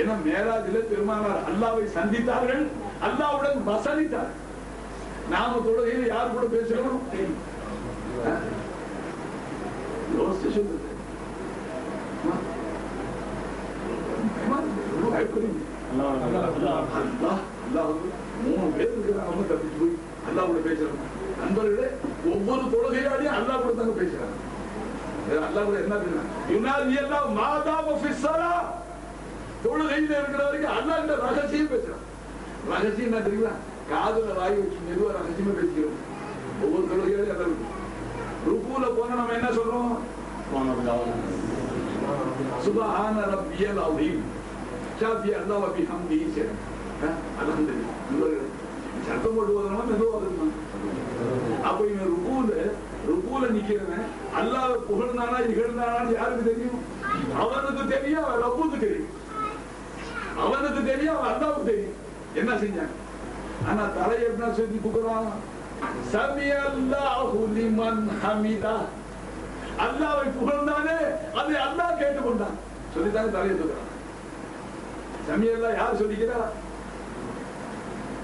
ஏன்னா மேராஜில பெருமானார் அல்லாஹ்வை சந்தித்தார்கள், அல்லாஹ்வுடன் வசனித்தார். நாம தொழுகையில் யார் கூட பேசுறோம்? யோசிச்சு சொல்லுது. மூணு பேர் இருக்கிறாங்க தப்பிச்சு போய் அல்லாஹ் கூட பேசுறாங்க. நண்பர்களே, ஒவ்வொரு தொழுகையாடியும் அல்லாஹ் கூட தாங்க பேசுறாங்க. அல்லாஹ் கூட என்ன பேசுறாங்க? தொழுகையில இருக்கிற வரைக்கும் அல்லாஹ் கிட்ட ரகசியம் பேசுறான். ரகசியம் என்ன தெரியுங்களா? காதுல வாய் வச்சு மெதுவா ரகசியமா பேசிக்கிறோம். ஒவ்வொரு தொழுகையாடியும் அல்லாஹ். ருக்குல போனா நம்ம என்ன சொல்றோம்? சுப்ஹான ரப்பியல் அஸீம் ஷாஃபி அல்லாஹ் வ பிஹம்திஹி சரி. அல்ஹம்துலில்லாஹ். சத்தம் போட்டு போறோமா மெதுவா வரணும். அப்ப இவன் ருக்குல நிக்கிறவன் அல்லாஹ்வை புகழ்ந்தானா இகழ்ந்தானான்னு யாருக்கு தெரியும்? அவனுக்கு தெரியும், அவன் ரப்புக்கு தெரியும். அவனுக்கு தெரியும், அவன் அல்லாஹ்வுக்கு தெரியும். என்ன செஞ்சாங்க? ஆனா தலை என்ன செஞ்சு புகழான்? சமி அல்லாஹு லிமன் ஹமிதா. அல்லாஹ்வை புகழ்ந்தானே அதை அல்லாஹ் கேட்டுக்கொண்டான். சொல்லித்தாங்க தலையை தூக்குறான். சமி அல்லாஹ் யார் சொல்லிக்கிறா?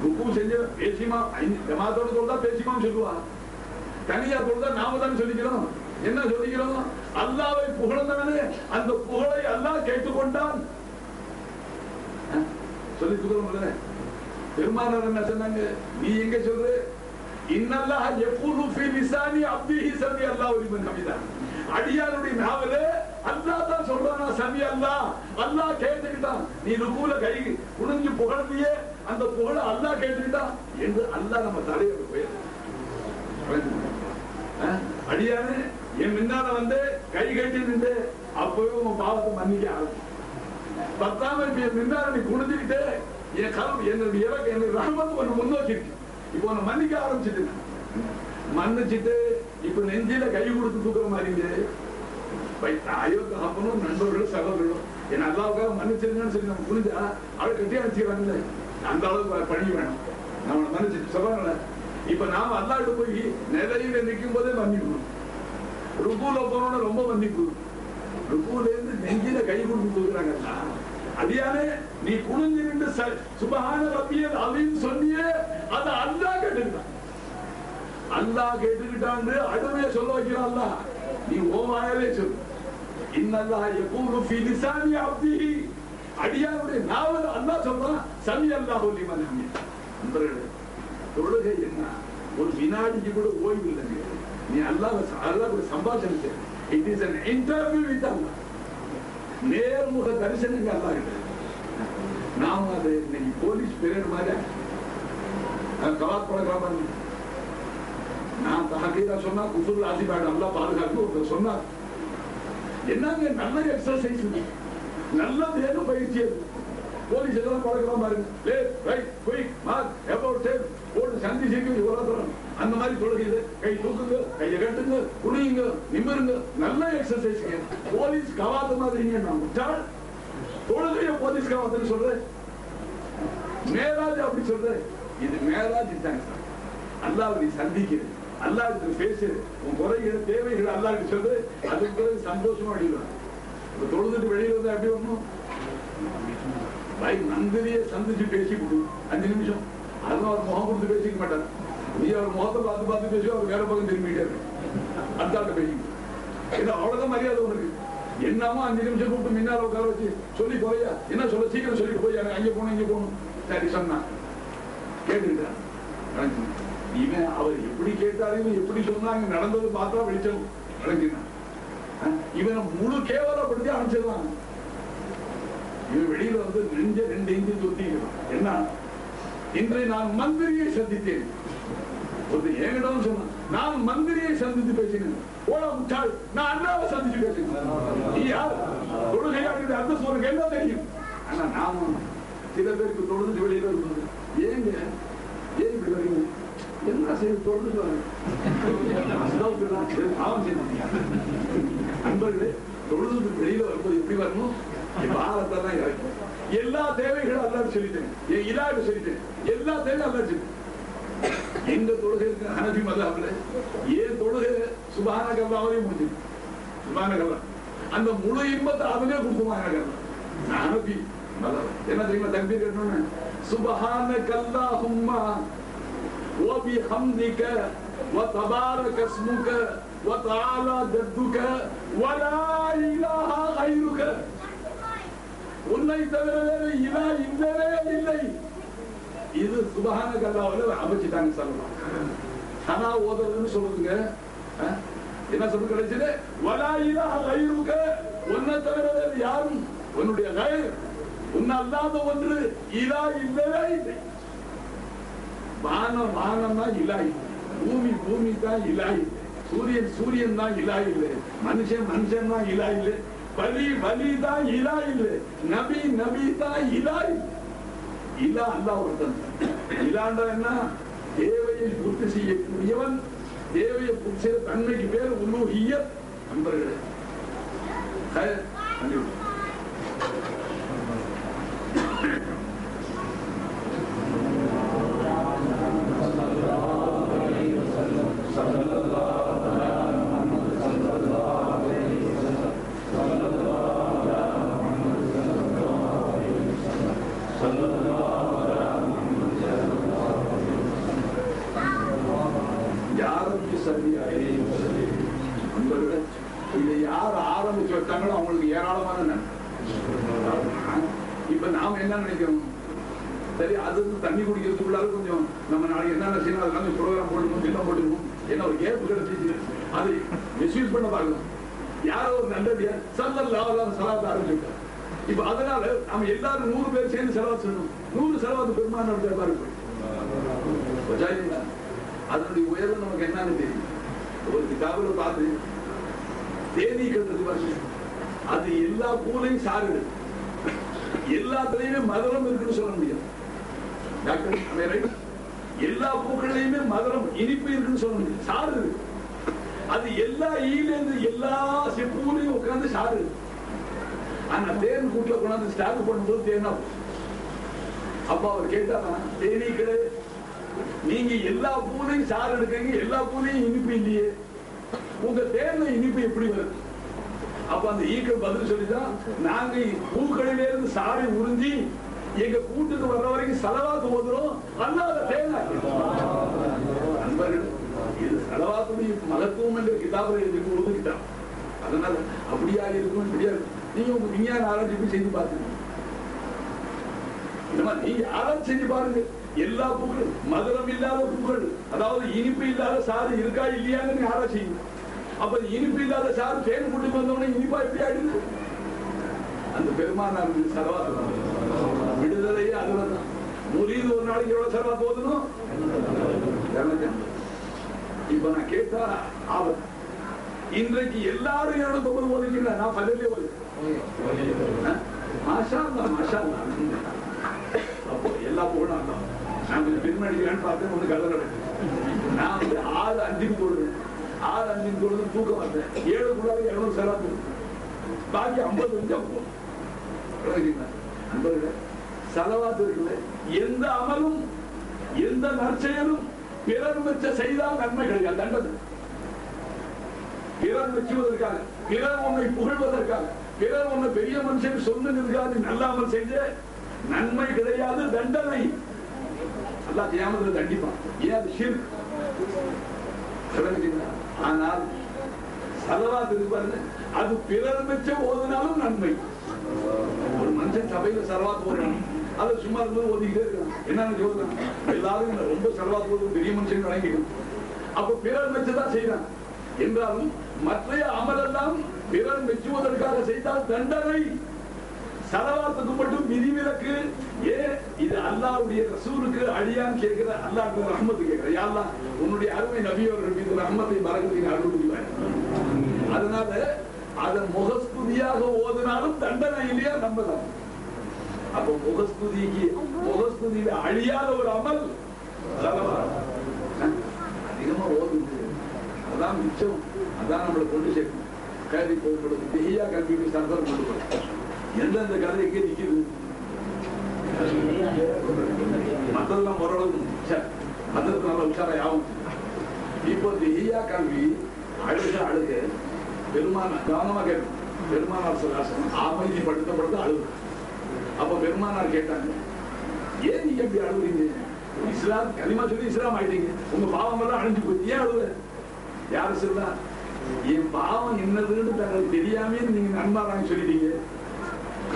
ருக்கு செஞ்ச பேசிமா ஜமாத்தோட சொல்றா பேசிமாம் சொல்லுவா. தனியா சொல்றா நாம தான் சொல்லிக்கிறோம். என்ன சொல்லிக்கிறோம்? அல்லாஹ்வை புகழ்ந்தானே அந்த புகழை அல்லாஹ் கேட்டுக்கொண்டான். சொல்லி தூக்குறோம்ல. பெருமானார் என்ன சொன்னாங்க? நீ எங்க சொல்ற? இன்னல்லாஹ யகூலு ஃபீ லிசானி அப்திஹி சமி அல்லாஹு லிமன் ஹமிதா. அடியாருடைய நாவல அல்லாஹ் தான் சொல்றானா சமி அல்லாஹ். அல்லாஹ் கேட்டுக்கிட்டான். நீ ருக்குல கை குனிஞ்சு புகழ்ந்தியே அந்த புகழ அல்லாஹ் கேட்டுக்கிட்டான் என்று அல்லாஹ் நம்ம தலையில போய் அடியானே என் முன்னால வந்து கை கட்டி நின்று அப்பவே உன் பாவத்தை மன்னிக்க ஆகும். பத்தாம இப்ப என் முன்னால நீ குனிஞ்சுக்கிட்டு என் கல்வி என்னுடைய இலக்கு எனக்கு ரஹமத் ஒண்ணு முன்னோக்கி இருக்கு. இப்போ உன்னை மன்னிக்க ஆரம்பிச்சுட்டு மன்னிச்சுட்டு இப்ப நெஞ்சில கை கொடுத்து தூக்குற மாதிரி அயோக்க அப்பனும் நண்பர்களும் சகோதரர்களும் என் அல்லாவுக்காக மன்னிச்சிருங்கன்னு சொல்லி நம்ம புரிஞ்சா அவளை கட்டி அனுப்பிச்சுக்கிறாங்கல்ல. அந்த அளவுக்கு பணி வேணும். நம்மளை மன்னிச்சுட்டு சொல்றாங்கல்ல. இப்ப நாம அல்லாட்டு போய் நிலையில நிற்கும் போதே மன்னிக்கணும். ருக்குல போனோட ரொம்ப மன்னிப்பு. ருக்குல இருந்து நெஞ்சில கை கொடுத்து தூக்குறாங்கல்ல. அடியானே நீ குனிஞ்சு நின்று சுப்ஹான ரப்பியல் அஸீம் சொன்னியே அத அல்லாஹ் கேட்டுக்கிட்டான். அல்லாஹ் கேட்டுக்கிட்டான்னு அடுமையை சொல்ல வைக்கிறான் அல்லாஹ். நீ ஓமாயவே சொல்லு. இன்னல்லாஹ யகூலு ஃபீ லிசானி அப்திஹி. அடியாருடைய நாவல அல்லாஹ் சொல்றான் சமி அல்லாஹு லிமன் ஹமிதா. நண்பர்களே, தொழுகை என்ன? ஒரு வினாடிக்கு கூட ஓய்வு இல்லைங்க. நீ அல்லாஹ் சம்பாஷணை செய்ய. It is an interview with Allah. நேர்முக தரிசனங்க அல்லாஹ் கிட்ட. நாம அது இன்னைக்கு போலீஸ் பீரியட் மாதிரி கவாத் பழக்கலாம். நான் தஹகீரா சொன்னா குஃபுர் ஆசிபாடு அல்லாஹ் பாதுகாப்பு ஒருத்தர் சொன்னார். என்னங்க நல்ல எக்ஸசைஸ், நல்ல தேர்வு பயிற்சி. அது போலீஸ் எல்லாம் பழக்கலாம் பாருங்க. Left right quick march about tape போட்டு சந்தி சீக்கிரம் இவ்வளவு தூரம் அந்த மாதிரி தொழுகையில கை தூக்குங்க, கையை கட்டுங்க, குனியுங்க, நிமிருங்க. நல்ல எக்ஸசைஸ். போலீஸ் கவாத்து மாதிரிங்க. நான் முட்டாள் தொழுகைய போலீஸ் கவாத்துன்னு சொல்றேன். மேராஜ் அப்படி சொல்றேன். இது மேராஜ் தாங்க. அல்லாஹ் நீ சந்திக்கிறது, அல்லாஹ் பேசு, உன் குறைகள் தேவைகள் அல்லாஹ் சொல்றது. அதுக்கு பிறகு சந்தோஷமா வெளியிடுவான். இப்ப தொழுதுட்டு வெளியில வந்து அப்படி ஒண்ணும் மந்திரியை சந்திச்சு பேசி கொடு 5 நிமிஷம். அதுவும் அவர் முகம் கொடுத்து பேசிக்க மாட்டார். நீ அவர் முகத்தை பார்த்து பார்த்து பேசி அவர் வேற பக்கம் திரும்பிட்டாரு. அந்தாட்ட பேசி ஏன்னா அவ்வளவுதான் மரியாதை உனக்கு. என்னமோ 5 நிமிஷம் கூப்பிட்டு முன்னால உட்கார வச்சு சொல்லி போயா என்ன சொல்ல சீக்கிரம் சொல்லிட்டு போய் அங்க போகணும் இங்க போகணும். சரி சொன்னா கேட்டுக்கிட்டார். இவன் அவர் எப்படி கேட்டாலும் எப்படி சொன்னாங்க நடந்தது பார்த்தா வெளிச்சம் விளங்கினான். இவனை முழு கேவலப்படுத்தி அனுப்பிச்சிடலாம். இவன் வெளியில வந்து நெஞ்ச 2 இன்ச்சு தொத்திக்கிறான். என்ன இன்று நான் மந்திரியை சந்தித்தேன். என்கிட்ட சொன்ன நான் மந்திரியை சந்தித்து பேசினேன். ஓட முட்டாள், நான் அண்ணாவை சந்திச்சு பேசினேன். நீ யார்? தொழுகையாடுகிற அந்த சொல்லுங்க என்ன தெரியும்? ஆனா நாமும் சில பேருக்கு தொழுது வெளியில வருவது ஏங்க ஏன் இப்படி வரீங்க? என்ன செய்ய தொழுது அன்பர்களே, தொழுது வெளியில வரும்போது எப்படி வரணும்? இப்ப ஆழத்தான் இறக்கும். எல்லா தேவைகளும் அல்லாஹ் சொல்லிட்டேன், என் இலாஹ் சொல்லிட்டேன், எல்லா தேவையும் அல்லாஹ் சொல்லிட்டேன். எங்க தொழுகை ஹனஃபி மذஹப்ல ஏன் தொழுகை சுப்ஹானக்கல்லாஹ்வையும் முடிஞ்சு சுப்ஹானக்கல்லாஹ் அந்த முழு இன்பத்தை அதுலயே கொடுத்துவாங்க. ஹனஃபி மذஹப் என்ன தெரியுமா தக்பீர் கட்டணும்னு சுப்ஹானக்கல்லாஹும்ம வ பிஹம்திக வ தபாரக இஸ்முக வ தஆலா ஜத்துக வ லா இலாஹா கைருக. உன்னை தவிர வேறு இலாஹ் இல்லவே இல்லை. இது சுப்ஹானக்கல்லாஹ்ல அமைச்சிட்டாங்க சொல்லலாம். சனா ஓதுறதுன்னு சொல்லுங்க. என்ன சொல்ல கிடைச்சது? வலா இலாஹ கைருக, உன்னை தவிர வேறு யாரும் உன்னுடைய கைர் உன்னை அல்லாத ஒன்று இலாஹ் இல்லவே இல்லை. வானம் வானம்னா இலாஹ் இல்லை, பூமி பூமி தான் இலாஹ் இல்லை, சூரியன் சூரியன் தான் இலாஹ் இல்லை, மனுஷன் மனுஷன் தான் இலாஹ் இல்லை, வலி வலி தான் இலாஹ் இல்லை, நபி நபி தான் இலாஹ் இல்லை. இல்லா அல்லாஹ் ஒருத்தன். இல்லாண்டா என்ன? தேவையை பூர்த்தி செய்யக்கூடியவன். தேவையை பூர்த்தி செய்ய தன்மைக்கு பேர் உலூஹிய்யத். நண்பர்களே, இதை யார் ஆரம்பிச்சு வச்சாங்களோ அவங்களுக்கு ஏராளமான நன்மை. இப்ப நாம என்ன நினைக்கிறோம்? சரி, அது தண்ணி குடிக்கிறதுக்குள்ளால கொஞ்சம் நம்ம நாளைக்கு என்னென்ன செய்யணும் அதெல்லாம் ப்ரோக்ராம் போட்டுக்கணும், திட்டம் போட்டுக்கணும், என்ன ஒரு கேப் கிடைச்சிச்சு அதை மிஸ்யூஸ் பண்ண பார்க்கணும். யாரோ ஒரு நல்லடியா சல்லல்லாஹு ஸலாத் ஆரம்பிச்சுட்டார். இப்ப அதனால நம்ம எல்லாரும் 100 பேர் சேர்ந்து செலவாத்து சொல்லணும். 100 செலவாத்து பெருமாள் நடத்த பாருங்க. அதனுடைய உயர்வு நமக்கு என்னன்னு தெரியும். ஒரு கிதாபில் பார்த்து தேனீக்கிறது வருஷம் அது எல்லா பூலையும் சாறு, எல்லாத்துலயுமே மதுரம் இருக்குன்னு சொல்ல முடியாது. எல்லா பூக்கள்லயுமே மதுரம் இனிப்பு இருக்குன்னு சொல்ல முடியாது. சாறு அது எல்லா ஈலேருந்து எல்லா செப்பூலையும் உட்கார்ந்து சாறு. ஆனா தேன் கூட்டுல கொண்டாந்து ஸ்டாக் பண்ணும்போது தேனா. அப்ப அவர் கேட்டாரா, தேனீக்களே நீங்க எல்லா பூலையும் சாறு எடுக்கிறீங்க, எல்லா பூலையும் இனிப்பு இல்லையே, உங்க தேர்ல இனிப்பு எப்படி வருது? அப்ப அந்த ஈக்கள் பதில் சொல்லிதான், நாங்க பூக்களில இருந்து சாறை உறிஞ்சி எங்க கூட்டுக்கு வர்ற வரைக்கும் சலவாத்து ஓதுறோம், அல்லாத தேனா. நண்பர்கள், இது சலவாத்துடைய மகத்துவம் என்ற கிதாபில் எழுதி ஒதுக்கிட்டான். அதனால அப்படியா இருக்கும் இப்படியா இருக்கும். நீங்க உங்க விஞ்ஞான ஆராய்ச்சி செய்து பாருங்க. இந்த மாதிரி நீங்க ஆராய்ச்சி செஞ்சு பாருங்க. எல்லா பூக்கள் மதுரம் இல்லாத பூக்கள், அதாவது இனிப்பு இல்லாத சாறு இருக்கா இல்லையான்னு நீங்க ஆராய்ச்சி செய்யுங்க. அப்ப இனிப்பு இல்லாத சாறு தேன் கூட்டி வந்தவொடனே இனிப்பா எப்படி ஆயிடுது? அந்த பெருமானார் சலவாத்து விடுதலையே அதுதான். முரீது ஒரு நாளைக்கு எவ்வளவு சலவாத்து ஓதணும்? இப்ப நான் கேட்டா ஆபத்து. இன்றைக்கு எல்லாரும் 250 ஓதுறீங்க, நான் 10 ஓது. மாஷா அல்லாஹ் மாஷா அல்லாஹ். அப்போ எல்லா புகழும் தான். நான் கொஞ்சம் பெருமடிக்கலான்னு பார்த்தேன், ஒண்ணு கதை நடக்குது. நான் 6-5 போடுறேன், 6-5 போடுறது தூக்கம் வந்தேன். 7 200 செலவு, பாக்கி 50 அன்பர்களே, செலவாத்து இருக்குல்ல, எந்த அமலும் எந்த நற்செயலும் பிறர் மெச்ச செய்தால் நன்மை கிடையாது, தண்டனை. பிறர் மெச்சுவதற்காக, பிறர் உன்னை புகழ்வதற்காக, பிறர் உன்னை பெரிய மனுஷன் சொன்னதுக்காக நல்லாமல் செஞ்ச நன்மை கிடையாது, தண்டனை. அல்லாஹ் கியாமத்துல தண்டிப்பான். ஏன்? அது ஷிர்க். ஆனால் சலவாத் இருக்கு பாருங்க, அது பிறர் மெச்ச ஓதுனாலும் நன்மை. ஒரு மனுஷன் சபையில சலவாத் ஓதுறான், அதை சும்மா இருக்கும்போது ஓதிக்கிட்டே இருக்கான். என்னன்னு சொல்றான், எல்லாரும் ரொம்ப சலவாத் ஓதும் பெரிய மனுஷன் வழங்கிடும். அப்ப பிறர் மெச்சதான் செய்யறான். என்றாலும் மற்ற அமலெல்லாம் பிறர் மெச்சுவதற்காக செய்தால் தண்டனை. சலவாத்துக்கு மட்டும் விதிவிலக்கு. ஏன் இது அல்லாஹ்வுடைய ரசூலுக்கு அடியான் கேட்கிற அல்லாஹ் ரஹ்மத்து கேட்கிற, யா அல்லாஹ் உன்னுடைய அருமை நபி அவர்கள் மீது ரஹ்மத்தை பரக்கத்தை அருள் புரிவாய். அதனால அத முகஸ்துதியாக ஓதுனாலும் தண்டனை இல்லையா நம்பலாம். அப்ப முகஸ்துதியில அழியாத ஒரு அமல் அதிகமா ஓதுது, அதான் மிச்சம், அதான் நம்மளை கொண்டு சேர்க்கணும். கல்வி போகும்போது திஹியா கல்வி சர்வர் கொண்டு போகும். எந்தெந்த கதை எங்கே நிக்குது, மத்தெல்லாம் ஓரளவு மதத்துக்கு நல்ல உஷாரா ஆகும். இப்போ திஹியா கல்வி அழுக பெருமான கவனமா கேட்கணும். பெருமானார் சொல்லாசனம் அமைதிப்படுத்தப்படுத்த அழுகு. அப்ப பெருமானார் கேட்டாங்க, ஏன் நீங்க எப்படி அழுகுறீங்க? இஸ்லாம் கலிமா சொல்லி இஸ்லாம் ஆயிட்டீங்க, உங்க பாவம் எல்லாம் அழிஞ்சு போய் ஏன் அழுகுற? யாரு சொல்லா, என் பாவம் என்னதுன்னு தங்களுக்கு தெரியாமே நீங்க நன்மாராங்க சொல்லிட்டீங்க.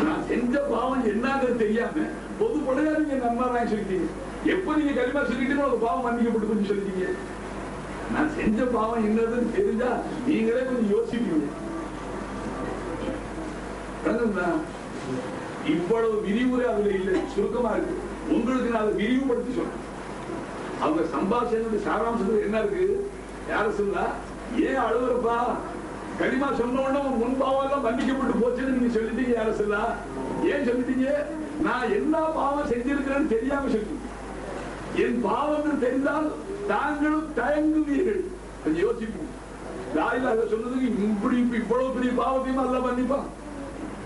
நான் செஞ்ச பாவம் என்னங்கிறது தெரியாம பொதுப்படையா நீங்க நன்மாராங்க சொல்லிட்டீங்க. எப்ப நீங்க கலிமா சொல்லிட்டீங்களோ ஒரு பாவம் மன்னிக்கப்பட்டு கொஞ்சம் சொல்லிட்டீங்க. நான் செஞ்ச பாவம் என்னதுன்னு தெரிஞ்சா நீங்களே கொஞ்சம் யோசிப்பீங்க. இவ்வளவு விரிவுரை அதுல இல்லை, சுருக்கமா இருக்கு. உங்களுக்கு நான் அதை விரிவுபடுத்தி சொல்றேன். அவங்க சம்பாஷணை சாராம்சத்துல என்ன இருக்கு? யார சொல்லா, ஏன் அழுகுறப்பா? கலிமா சொன்ன உடனே முன் பாவம் எல்லாம் மன்னிக்கப்பட்டு போச்சுன்னு நீங்க சொல்லிட்டீங்க. யார சொல்லா, ஏன் சொல்லிட்டீங்க? நான் எல்லா பாவம் செஞ்சிருக்கிறேன்னு தெரியாம சொல்லிட்டீங்க. என் பாவங்கள் தெரிந்தால் தாங்களும் தயங்குவீர்கள். கொஞ்சம் யோசிப்போம். தாயிலாக சொன்னதுக்கு இப்படி இவ்வளவு பெரிய பாவத்தையும் அல்ல மன்னிப்பான்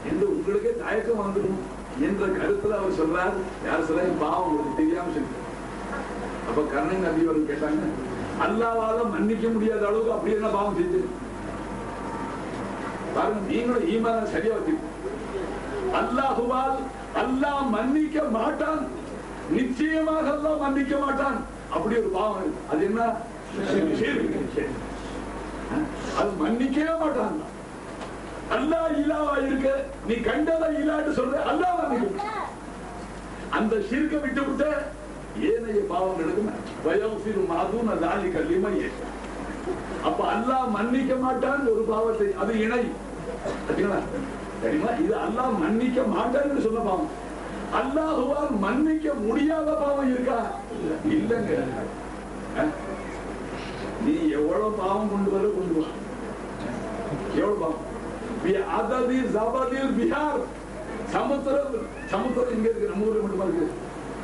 என்று உங்களுக்கே தயக்கம் வந்துடும் என்ற கருத்துல அவர் சொல்றார். யார் சொல்ல, என் பாவம் உங்களுக்கு தெரியாம சொல்லி. அப்ப கருணை நபி அவர்கள் கேட்டாங்க, அல்லாஹ்வால மன்னிக்க முடியாத அளவுக்கு அப்படி என்ன பாவம் செஞ்சு பாருங்க. நீங்களும் ஈமான சரியா வச்சிருக்கீங்க. அல்லாஹுவால் அல்லாஹ் மன்னிக்க மாட்டான், நிச்சயமாக அல்லாஹ் மன்னிக்க மாட்டான். அப்படி ஒரு பாவம், அது என்ன? அது மன்னிக்கவே மாட்டான். அல்லாஹ் இலாவா இருக்க நீ கண்டத இலான்னு சொல்ற, அல்லாஹ் மன்னிக்க. அந்த ஷிர்க விட்டு விட்ட ஏனைய பாவங்களுக்கு வயௌஃபிரு மாதுன ذلك லிமன் யஷா. அப்ப அல்லாஹ் மன்னிக்க மாட்டான் ஒரு பாவத்தை, அது இணை. தெரியுமா? இது அல்லாஹ் மன்னிக்க மாட்டான்னு சொன்ன பாவம். அல்லாஹுவால் மன்னிக்க முடியாத பாவம் இருக்கா? இல்லங்க. நீ எவ்வளவு பாவம் கொண்டு வர கொண்டு வா. எவ்வளவு பாவம்? பிஹார் சமுத்திரம், சமுத்திரம் இங்க இருக்கு, நம்ம ஊர்ல மட்டுமா இருக்கு?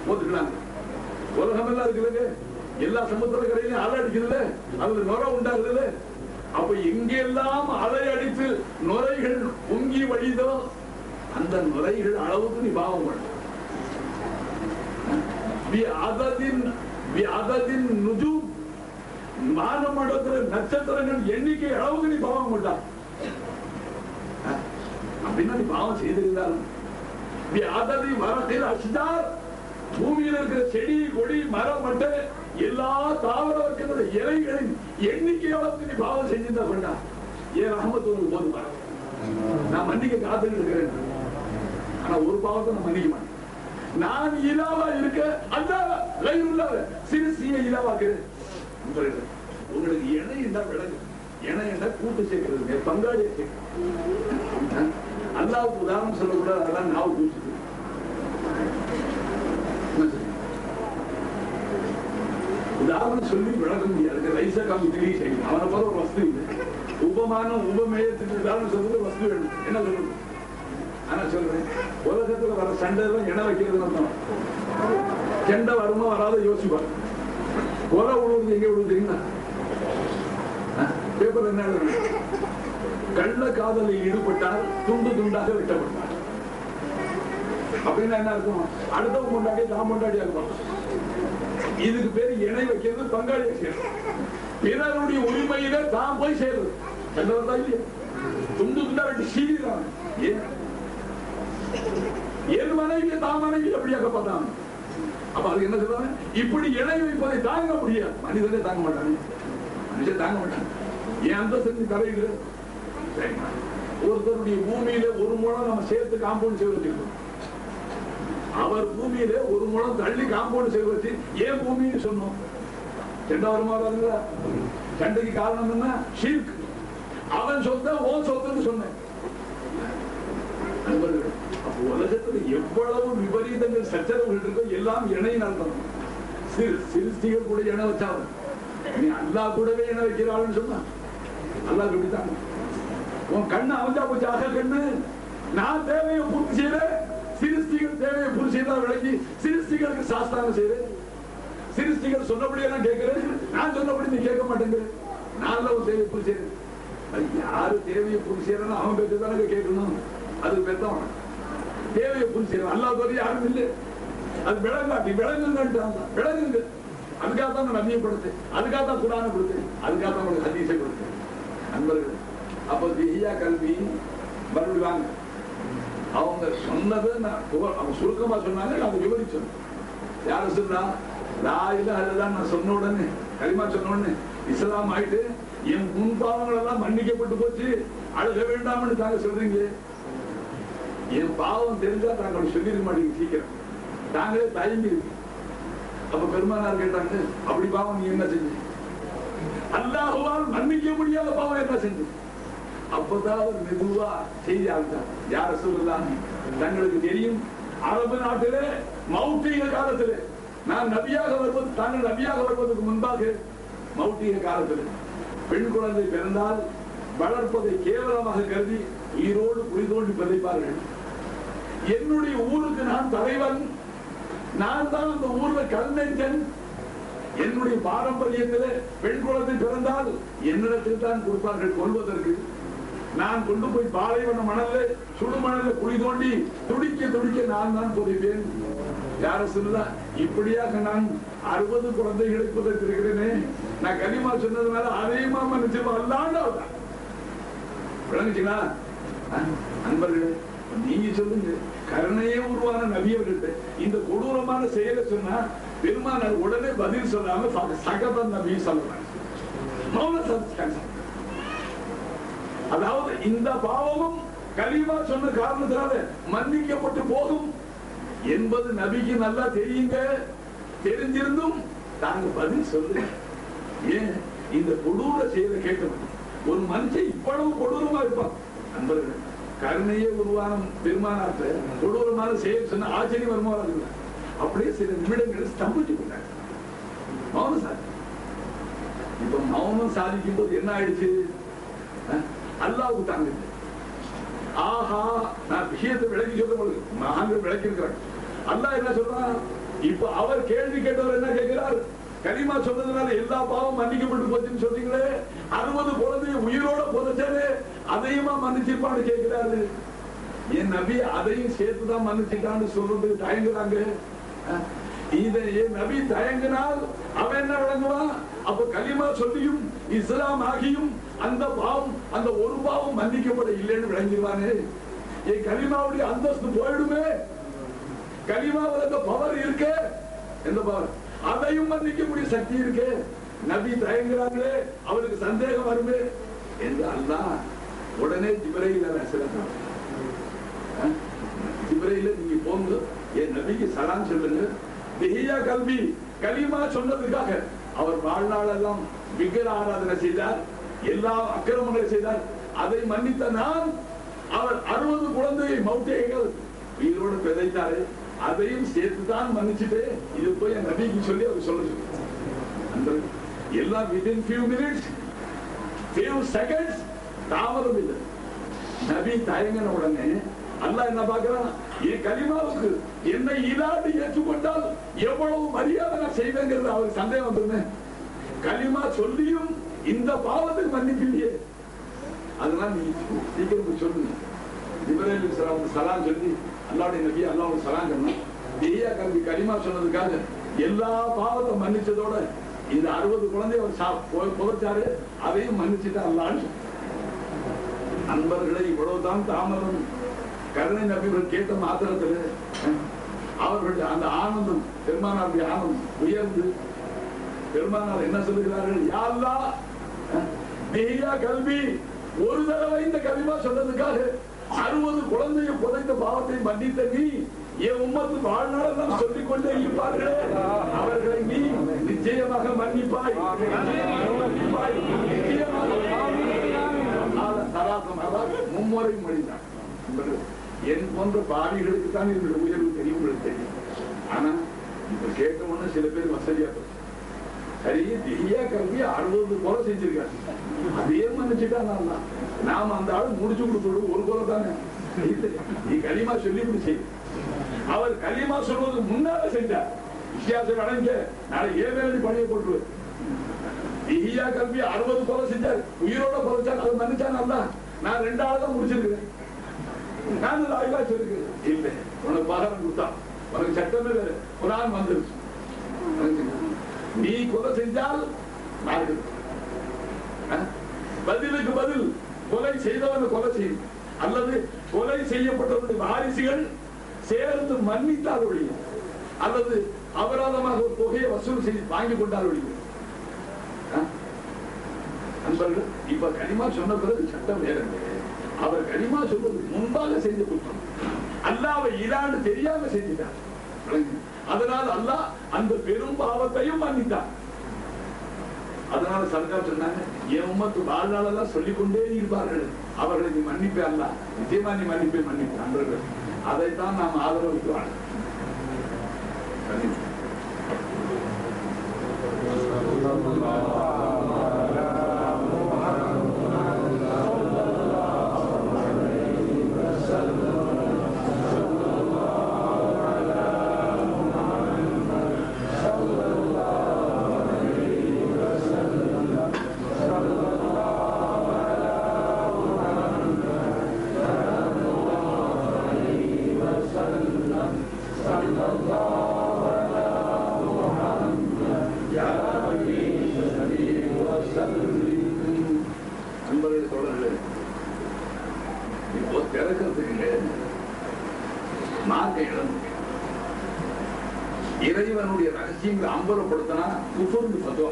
போட்டுக்கலாம். உலகம் எல்லாம் இருக்குது, எல்லா சமுத்திர கரையிலும் அலை அடிக்குதுல, அதுல நுரை உண்டாகுதுல. அப்ப எங்கெல்லாம் அலை அடித்து நுரைகள் பொங்கி வழிதோ அந்த நுரைகள் அளவுக்கு நீ பாவம் பண்ண. மானம் நடக்கிற நட்சத்திரங்கள் எண்ணிக்கை அளவுக்கு நீ பாவம் பண்ண. அப்படின்னா நீ பாவம் செய்திருந்தாலும் பூமியில் இருக்கிற செடி கொடி மரம் மட்டை எல்லா தாவர வர்க்கங்களோட இலைகளின் எண்ணிக்கை அளவுக்கு நீ பாவம் செஞ்சிருந்தா கொண்டா. ஏன் ரஹமத்து உனக்கு போதுமா? நான் மன்னிக்க காத்துட்டு இருக்கிறேன், ஆனா ஒரு பாவத்தை நான் மன்னிக்க மாட்டேன். நான் இலாவா இருக்க அந்த சிறுசிய இலாவாக்குறேன். உங்களுக்கு இணை என்ன விளங்கு? இணை என்ன கூட்டு சேர்க்கிறது, பங்காளியை சேர்க்கிறது. அல்லாவுக்கு உதாரணம் சொல்லக்கூடாது, அதெல்லாம் நாவு கூச்சு. உதாரணம் சொல்லி விளக்க முடியாது. ரைசா காமி தெரிய செய்யும். அவனை போல ஒரு வஸ்து இல்லை. உபமானம் உபமேயத்துக்கு உதாரணம் சொல்றது வஸ்து வேணும். என்ன சொல்றது? ஆனா சொல்றேன், உலகத்துல வர சண்டை எல்லாம் இணை வைக்கிறது அர்த்தம். சண்டை வருமா வராத யோசிப்பாங்க. கொலை உழுவுறது எங்க விழுவுறீங்கன்னா பேப்பர் என்ன எழுதுறது? கள்ள காதலில் ஈடுபட்டால் துண்டு துண்டாக வெட்டப்பட்டார். அப்படின்னா என்ன இருக்கும்? அடுத்தவங்க கொண்டாடி தான் கொண்டாடியா இருப்பாங்க. இதுக்கு பேரு இணை வைக்கிறது, பங்காளி வைக்கிறது. பிறருடைய உரிமையில தான் போய் சேர்றது. கண்டவர்தான் இல்லையா? துண்டு துண்டா வெட்டி சீதான். என் மனைவி தான் மனைவி எப்படியாக பார்த்தாங்க. அப்ப அது என்ன சொல்றாங்க? இப்படி இணை வைப்பதை தாங்க முடியாது. மனிதனே தாங்க மாட்டாங்க, மனுஷன் தாங்க மாட்டாங்க. ஏன் அந்த செஞ்சு தரையில ஒருத்தருடைய பூமியில ஒரு முழம் நம்ம சேர்த்து காம்பவுண்ட் செய்ய வச்சிருக்கோம். அவர் பூமியில ஒரு முழம் தள்ளி காம்பவுண்ட் செய்ய வச்சு ஏன் பூமின்னு சொன்னோம்? சண்டை வருமாறாங்களா? சண்டைக்கு காரணம் என்ன? ஷிர்க். அவன் சொத்த ஓ சொத்துன்னு சொன்னேன். அப்போ உலகத்துல எவ்வளவு விபரீதங்கள் சச்சரவுகள் இருக்கோ எல்லாம் இணைய நடத்தணும். சிருஷ்டிகள் கூட இணை வச்சாலும் நீ அல்லாஹ் கூடவே இணை வைக்கிறாள்னு சொன்னா அல்லாஹ் இப்படித்தாங்க. உன் கண்ணு அவஞ்சா போச்சு, ஆக கண்ணு நான் தேவையை பூர்த்தி செய்யறேன், சிருஷ்டிகள் தேவையை பூர்த்தி செய்தா விளக்கி சிருஷ்டிகளுக்கு சாஸ்தானம் செய்யறேன். சிருஷ்டிகள் சொன்னபடியெல்லாம் கேட்கிறேன், நான் சொன்னபடி நீ கேட்க மாட்டேங்கிறேன். நான் ஒரு தேவையை பூர்த்தி செய்யறேன். அது யாரு தேவையை பூர்த்தி செய்யறேன்னு அவன் பேசுதானே கேட்கணும். அது பெத்தவன் தேவையை பூர்த்தி செய்யறான். அல்லாஹ் தவிர யாரும் இல்லை. அது விளங்காட்டி விளங்குங்கன்றாங்க. விளங்குங்க. அதுக்காக தான் நான் நபியை கொடுத்தேன், அதுக்காக தான் குர்ஆனை கொடுத்தேன், அதுக்காக தான் உங்களுக்கு ஹதீஸை கொடுத்தேன். நண்பர்கள், அப்ப திஹியா கல்வி மறுபடிவாங்க. அவங்க சொன்னதை அவங்க சுருக்கமா சொன்னாங்க, நான் விவரிச்சோம். யாரும் சொன்னா லா இலாஹ இல்லல்லாஹ் நான் சொன்ன உடனே, கலிமா சொன்ன உடனே இஸ்லாம் ஆயிட்டு என் முன்பாவங்கள் எல்லாம் மன்னிக்கப்பட்டு போச்சு, அழுக வேண்டாம்னு தாங்க சொல்றீங்க. என் பாவம் தெரிஞ்சா தாங்க சொல்லிருக்க மாட்டீங்க சீக்கிரம், தாங்களே தயங்கி இருக்கு. அப்ப பெருமானார் கேட்டாங்க, அப்படி பாவம் நீ என்ன செஞ்சு? அல்லாஹ்வால் மன்னிக்க முடியாத பாவம் என்ன செஞ்சு? அப்பதான் அவர் மெதுவா செய்தி ஆரம்பித்தார். யார சொல்லலாம், தங்களுக்கு தெரியும் அரபு நாட்டிலே மௌட்டிக காலத்திலே நான் நபியாக வருவது, தாங்கள் நபியாக வருவதற்கு முன்பாக மௌட்டிக காலத்தில் பெண் குழந்தை பிறந்தால் வளர்ப்பதை கேவலமாக கருதி உயிரோடு குழி தோண்டி பிறப்பார்கள். என்னுடைய ஊருக்கு நான் தலைவன், நான் தான் அந்த ஊர்ல கல்நெஞ்சன். என்னுடைய பாரம்பரியத்திலே பெண் குழந்தை பிறந்தால் என்னிடத்தில் தான் கொடுப்பார்கள் கொள்வதற்கு. நான் கொண்டு போய் பாலைவன மணல்ல சுடுமணல்ல குழி தோண்டி துடிக்க துடிக்க நான் தான் புதைப்பேன். யார சொல்ல இப்படியாக நான் 60 குழந்தைகளை புதைத்திருக்கிறேனே, நான் கலிமா சொன்னதுனால அதையுமா மன்னிச்சிருப்பா அல்லாண்டா விளங்குச்சுங்களா? நண்பர்களே, நீங்க சொல்லுங்க, கருணையே உருவான நபியவர்கள்ட்ட இந்த கொடூரமான செயலை சொன்னா பெருமானார் உடனே பதில் சொல்லாம சகதன் நபி சொல்றாங்க. அதாவது இந்த பாவமும் கலிமா சொன்ன காரணத்தினால மன்னிக்கப்பட்டு போகும் என்பது நபிக்கு நல்லா தெரியுங்க. தெரிஞ்சிருந்தும் தாங்க பதில் சொல்லுங்க. ஏன் இந்த கொடூர செயலை கேட்கணும்? ஒரு மனுஷன் இவ்வளவு கொடூரமா இருப்பான். நண்பர்கள், கருணையே உருவான பெருமானாற்ற கொடூரமான செயல் சொன்ன ஆச்சரியம் வருமா? அப்படியே சில நிமிடங்கள் ஸ்தம்பிச்சு கொண்டாங்க. மௌனம் சாதி. இப்ப மௌனம் சாதிக்கும் போது என்ன ஆயிடுச்சு? அல்லாஹ்வுக்கு தாங்க ஆஹா, நான் விஷயத்தை விளக்கி சொல்ல மகான்கள் விளக்கி இருக்கிறாங்க. அல்லாஹ் என்ன சொல்றான்? இப்ப அவர் கேள்வி கேட்டவர் என்ன கேட்கிறார்? கலிமா சொன்னதுனால எல்லா பாவம் மன்னிக்கப்பட்டு போச்சுன்னு சொல்றீங்களே, 60 குழந்தைய உயிரோட புதைச்சாரு, அதையுமா மன்னிச்சிருப்பான்னு கேட்கிறாரு. என் நபி அதையும் சேர்த்துதான் மன்னிச்சுட்டான்னு சொல்றதுக்கு தயங்குறாங்க. இதை என் நபி தயங்கினால் அவன் என்ன விளங்குவான்? அப்ப கலிமா சொல்லியும் இஸ்லாம் ஆகியும் அந்த பாவம், அந்த ஒரு பாவம் மன்னிக்கப்பட இல்லைன்னு விளங்கிடுவானே. என் கலிமாவுடைய அந்தஸ்து போயிடுமே. கலிமாவில் அந்த பவர் இருக்கு, எந்த பவர்? அதையும் மன்னிக்கக்கூடிய சக்தி இருக்கு. நபி தயங்குறாங்களே, அவருக்கு சந்தேகம் வருமே என்று அல்லாஹ் உடனே ஜிப்ரீல் அலைஹிஸ்ஸலாம், ஜிப்ரீல் நீங்க போங்க, என் நபிக்கு சலாம் சொல்லுங்க. திஹியா கல்வி கலிமா சொன்னதுக்காக அவர் வாழ்நாள் எல்லாம் விக்கிர ஆராதனை செய்தார், எல்லா அக்கிரமங்களை செய்தார். அதை மன்னித்த நான், அவர் 60 குழந்தையை மௌட்டிகள் உயிரோடு பிதைத்தாரு, அதையும் சேர்த்துதான் மன்னிச்சுட்டு இது போய் என் நபிக்கு சொல்லி அவர் சொல்ல எல்லாம் within few minutes, few seconds, தாமதம் இல்லை. நபி தயங்கின உடனே அல்லாஹ் என்ன பார்க்கிறான்? என் கலிமாவுக்கு என்னை இலாடி ஏற்றுக்கொண்டால் எவ்வளவு மரியாதை நான் செய்வேங்கிறது அவருக்கு சந்தேகம் வந்துருமே. கலிமா சொல்லியும் இந்த பாவத்துக்கு மன்னிப்பில்லையே, அதெல்லாம் நீ சீக்கிரம் சொல்லுங்க. ஜிப்ரீல் சலாம் சொல்லி அல்லாஹ்வுடைய நபி அல்லாஹ்வுக்கு சலாம் சொன்னான். திஹியா கல்வி கலிமா சொன்னதுக்காக எல்லா பாவத்தை மன்னிச்சதோட இந்த 60 குழந்தைய அவர் புதைச்சாரு, அதையும் மன்னிச்சுட்டா அல்லாஹ்னு. நண்பர்களை இவ்வளவுதான் தாமதம். கருணை நபிகள் கேட்ட மாத்திரத்தில் அவர்களுடைய அந்த ஆனந்தம், பெருமானாருடைய ஆனந்தம் உயர்ந்து பெருமானார் என்ன சொல்லுகிறார்கள்? யா அல்லாஹ், திஹியா கல்வி ஒரு தடவை இந்த கலிமா சொன்னதுக்காக 60 குழந்தையை புதைத்த பாவத்தை மன்னித்த நீ என் உம்மத்து வாழ்நாளெல்லாம் சொல்லிக் கொண்டே இருப்பார்களே, அவர்களை நீ நிச்சயமாக மன்னிப்பாய். மும்முறை மொழிந்தார். என் போன்ற பாவிகளுக்கு தான் என்னுடைய உயர்வு தெரியும், உங்களுக்கு தெரியும். ஆனா இப்ப கேட்டவொன்னு சில பேர் வசதியா சரி தியா கல்வி 60 கொலை செஞ்சிருக்காரு, அதே மன்னிச்சுட்டான். நாம அந்த ஆளு முடிச்சு கொடுத்து ஒரு கொலை தானே, நீ களிமா சொல்லி முடிச்சு. அவர் களிமா சொல்வதற்கு முன்னால செஞ்சார், வித்தியாசம் அடைஞ்ச நாளை ஏவேலி பணியை போட்டுருவார். தியா கல்வி 60 கொலை செஞ்சார், உயிரோட கொலைச்சா அவர் மன்னிச்சான். அல்ல நான் 2 ஆள் தான் முடிச்சிருக்கிறேன், நான் ஆய்வா சொல்லிருக்கேன். இல்லை, உனக்கு பகரம் கொடுத்தான், உனக்கு சட்டமே வேற குரான் வந்துருச்சு. நீ கொலை செஞ்சால் பதிலுக்கு பதில் கொலை செய்தவன் கொலை செய்யும், அல்லது கொலை செய்யப்பட்டவருடைய வாரிசுகள் சேர்ந்து மன்னித்தால் ஒழிய, அல்லது அபராதமாக ஒரு தொகையை வசூல் செய்து வாங்கி கொண்டால் ஒழிய. நண்பர்கள், இப்ப கனிமா சொன்ன பிறகு சட்டம் வேற. அவர் கனிமா சொல்வதற்கு முன்பாக செஞ்ச குற்றம், அல்லாஹ்வை இலான்னு தெரியாம செஞ்சிட்டார். அதனால் அல்லாஹ் அந்த பெரும் பாவத்தையும் மன்னித்தார். அதனால சர்க்கார் சொன்னாங்க, என் உம்மத்து வாழ்நாளெல்லாம் சொல்லிக்கொண்டே இருப்பார்கள், அவர்களை நீ மன்னிப்பே அல்ல, நிச்சயமா நீ மன்னிப்பே மன்னிப்பு. அதைத்தான் நாம் ஆதரவிட்டு வாழ. இப்போ திறக்கிறதுக்கு மார்க்க இடம், இறைவனுடைய ரகசியங்களை அம்பலப்படுத்தினா குஃபுர்னு ஃபத்வா,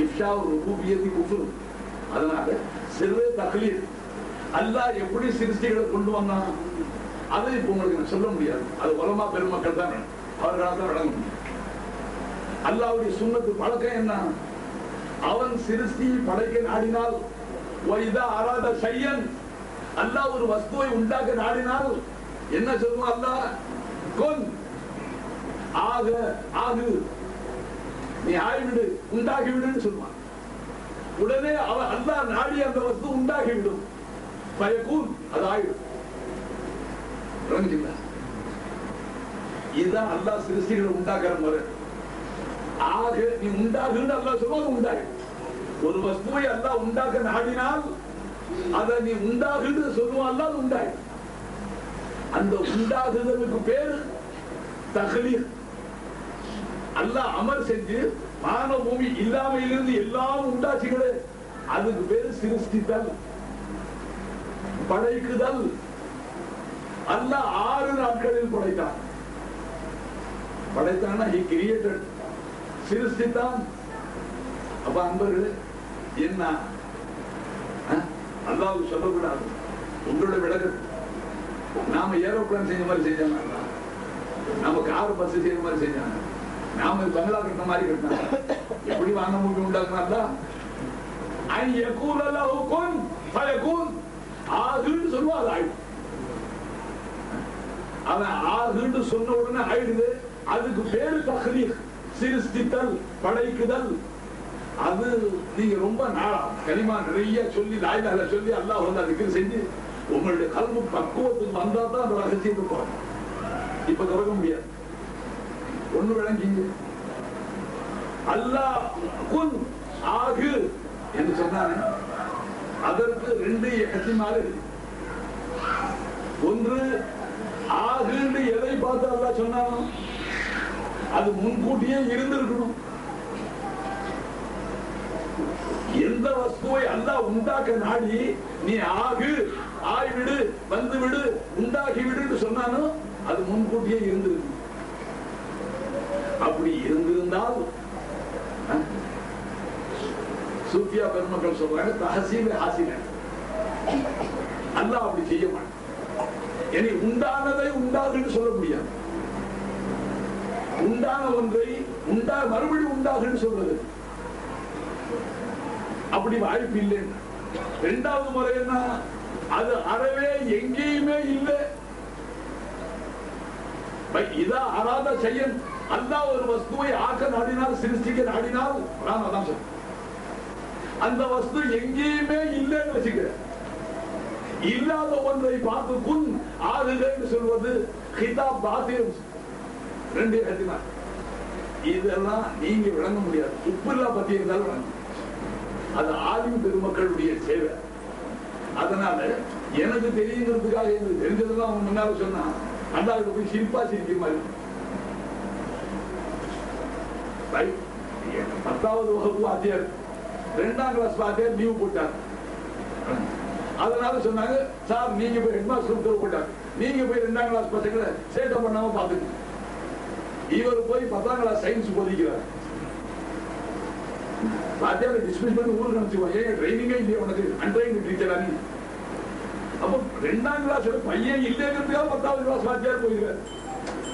இஃப்ஷா ருபூபியத்தி குஃபுர். அதனால சிறு தக்லீத், அல்லாஹ் எப்படி சிருஷ்டிகளை கொண்டு வந்தான் அதை இப்ப உங்களுக்கு நான் சொல்ல முடியாது, அது உலமா பெருமக்கள் தான் அவர்களால் தான் வழங்க முடியும். அல்லாஹ்வுடைய சுன்னத்து பழக்கம் என்ன, அவன் சிருஷ்டியை படைக்க நாடினால், அராத ஷையன், அல்லாஹ் ஒரு வஸ்துவை உண்டாக்க நாடினால் என்ன சொல்லுவான், அல்லாஹ் கொன் ஆக ஆகு, நீ ஆய்விடு உண்டாகிவிடுன்னு சொல்லுவான். உடனே அவன் அல்லாஹ் நாடி அந்த வஸ்து உண்டாகிவிடும், பயக்கூன் அது ஆயிடும். இதுதான் அல்லாஹ் சிருஷ்டிகளை உண்டாக்குற முறை. ஆக நீ உண்டாகுன்னு அல்லாஹ் சொல்லுவாங்க, உண்டாகு. ஒரு வஸ்துவை அல்லாஹ் உண்டாக்க நாடினால் அதை நீ உண்டாகுன்னு சொல்லுவான், அல்லாஹ் உண்டாகு. அந்த உண்டாகுதலுக்கு பேரு தக்லீத். அல்லாஹ் அமல் செஞ்சு மானவ பூமி இல்லாமையிலிருந்து எல்லாம் உண்டாச்சுகளே, அதுக்கு பேரு சிருஷ்டித்தல், படைக்குதல். அல்லாஹ் 6 நாட்களில் படைத்தான். படைத்தானா he created, சிருஷ்டித்தான். அப்ப அன்பர்களே என்ன அல்லாஹ் சொல்லக்கூடாது. உங்களோட விளக்கம், நாம ஏரோப்ளான் செஞ்ச மாதிரி செஞ்சாங்க, நாம கார் பஸ் செய்யற மாதிரி செஞ்சாங்க, நாம பங்களா கட்டின மாதிரி கட்டினாங்க. எப்படி வாங்க முடியும் உண்டாக்குனா, ஆகுன்னு சொல்லுவா, அது ஆயிடும். அவன் ஆகுன்னு சொன்ன உடனே ஆயிடுது. அதுக்கு பேரு தக்லீத், சிருஷ்டித்தல், படைக்குதல். அது நீங்க ரொம்ப நாளா கலிமா நிறைய சொல்லி லா இலாஹ இல்லல்லாஹ் சொல்லி அல்லாஹ் வந்து அதுக்கு செஞ்சு உங்களுடைய கல்வி பக்குவத்துக்கு வந்தா தான் அந்த ரகசியத்தை போறோம். இப்ப திறக்க முடியாது. ஒண்ணு விளங்கிங்க, அல்லாஹ் குன் ஆகு என்று சொன்னானே, அதற்கு 2 எஹ்திமால். ஒன்று, ஆகுன்னு எதை பார்த்து அல்லாஹ் சொன்னானோ அது முன்கூட்டியே இருந்திருக்கணும். எந்த வஸ்துவை அல்லாஹ் உண்டாக்க நாடி நீ ஆகு, ஆய்விடு, வந்து விடு, உண்டாகி விடு சொன்னானோ அது முன்கூட்டியே இருந்திருக்கும். அப்படி இருந்திருந்தால் சூஃபியா பெருமக்கள் சொல்றாங்க, தஹசீல் ஹாசில. அல்லாஹ் அப்படி செய்ய மாட்டான். இனி உண்டானதை உண்டாகுன்னு சொல்ல முடியாது. உண்டான ஒன்றை மறுபடியும் உண்டாகுன்னு சொல்றது அப்படி வாய்ப்பு இல்லை. 2வது முறை என்ன, அது அறவே எங்கேயுமே இல்லை. இதா அராத செய்யன் அல்லாஹ் ஒரு வஸ்துவை ஆக்க நாடினால், சிருஷ்டிக்க நாடினால், அதான் சொல்றேன், அந்த வஸ்து எங்கேயுமே இல்லைன்னு வச்சுக்க. இல்லாத ஒன்றை பார்த்து குன் ஆகுக சொல்வது கிதாப் பாத்திரம். ரெண்டு இடத்துல இதெல்லாம் நீங்க விளங்க முடியாது. உப்புல்லா பத்தி இருந்தாலும் விளங்க. அது ஆலிம் பெருமக்களுடைய சேவை. அதனால எனக்கு தெரியுங்கிறதுக்காக எனக்கு தெரிஞ்சதுதான் அவங்க முன்னால சொன்னா அல்லாஹ்கிட்ட போய் சிரிப்பா சிரிக்கிற மாதிரி. 10வது வகுப்பு வாத்தியார் 2ஆம் கிளாஸ் வாத்தியார் லீவ் போட்டார். அதனால சொன்னாங்க, சார் நீங்க போய் ஹெட்மாஸ்டர் உத்தரவு போட்டார், நீங்க போய் 2ஆம் கிளாஸ் பசங்களை சேட்டை பண்ணாம பாத்துக்கு. இவர் போய் 10ஆம் கிளாஸ் சயின்ஸ் போதிக்கிறார். வாத்தியாரை டிஸ்மிஸ் பண்ணி ஊருக்கு அனுப்பிச்சுவாங்க. ஏன் ட்ரைனிங்கே இல்லையா உனக்கு, அன்ட்ரைனிங் டீச்சரா நீ? அப்ப 2ஆம் கிளாஸ் பையன் இல்லைங்கிறதுக்காக 10வது கிளாஸ் வாத்தியார் போயிருக்காரு.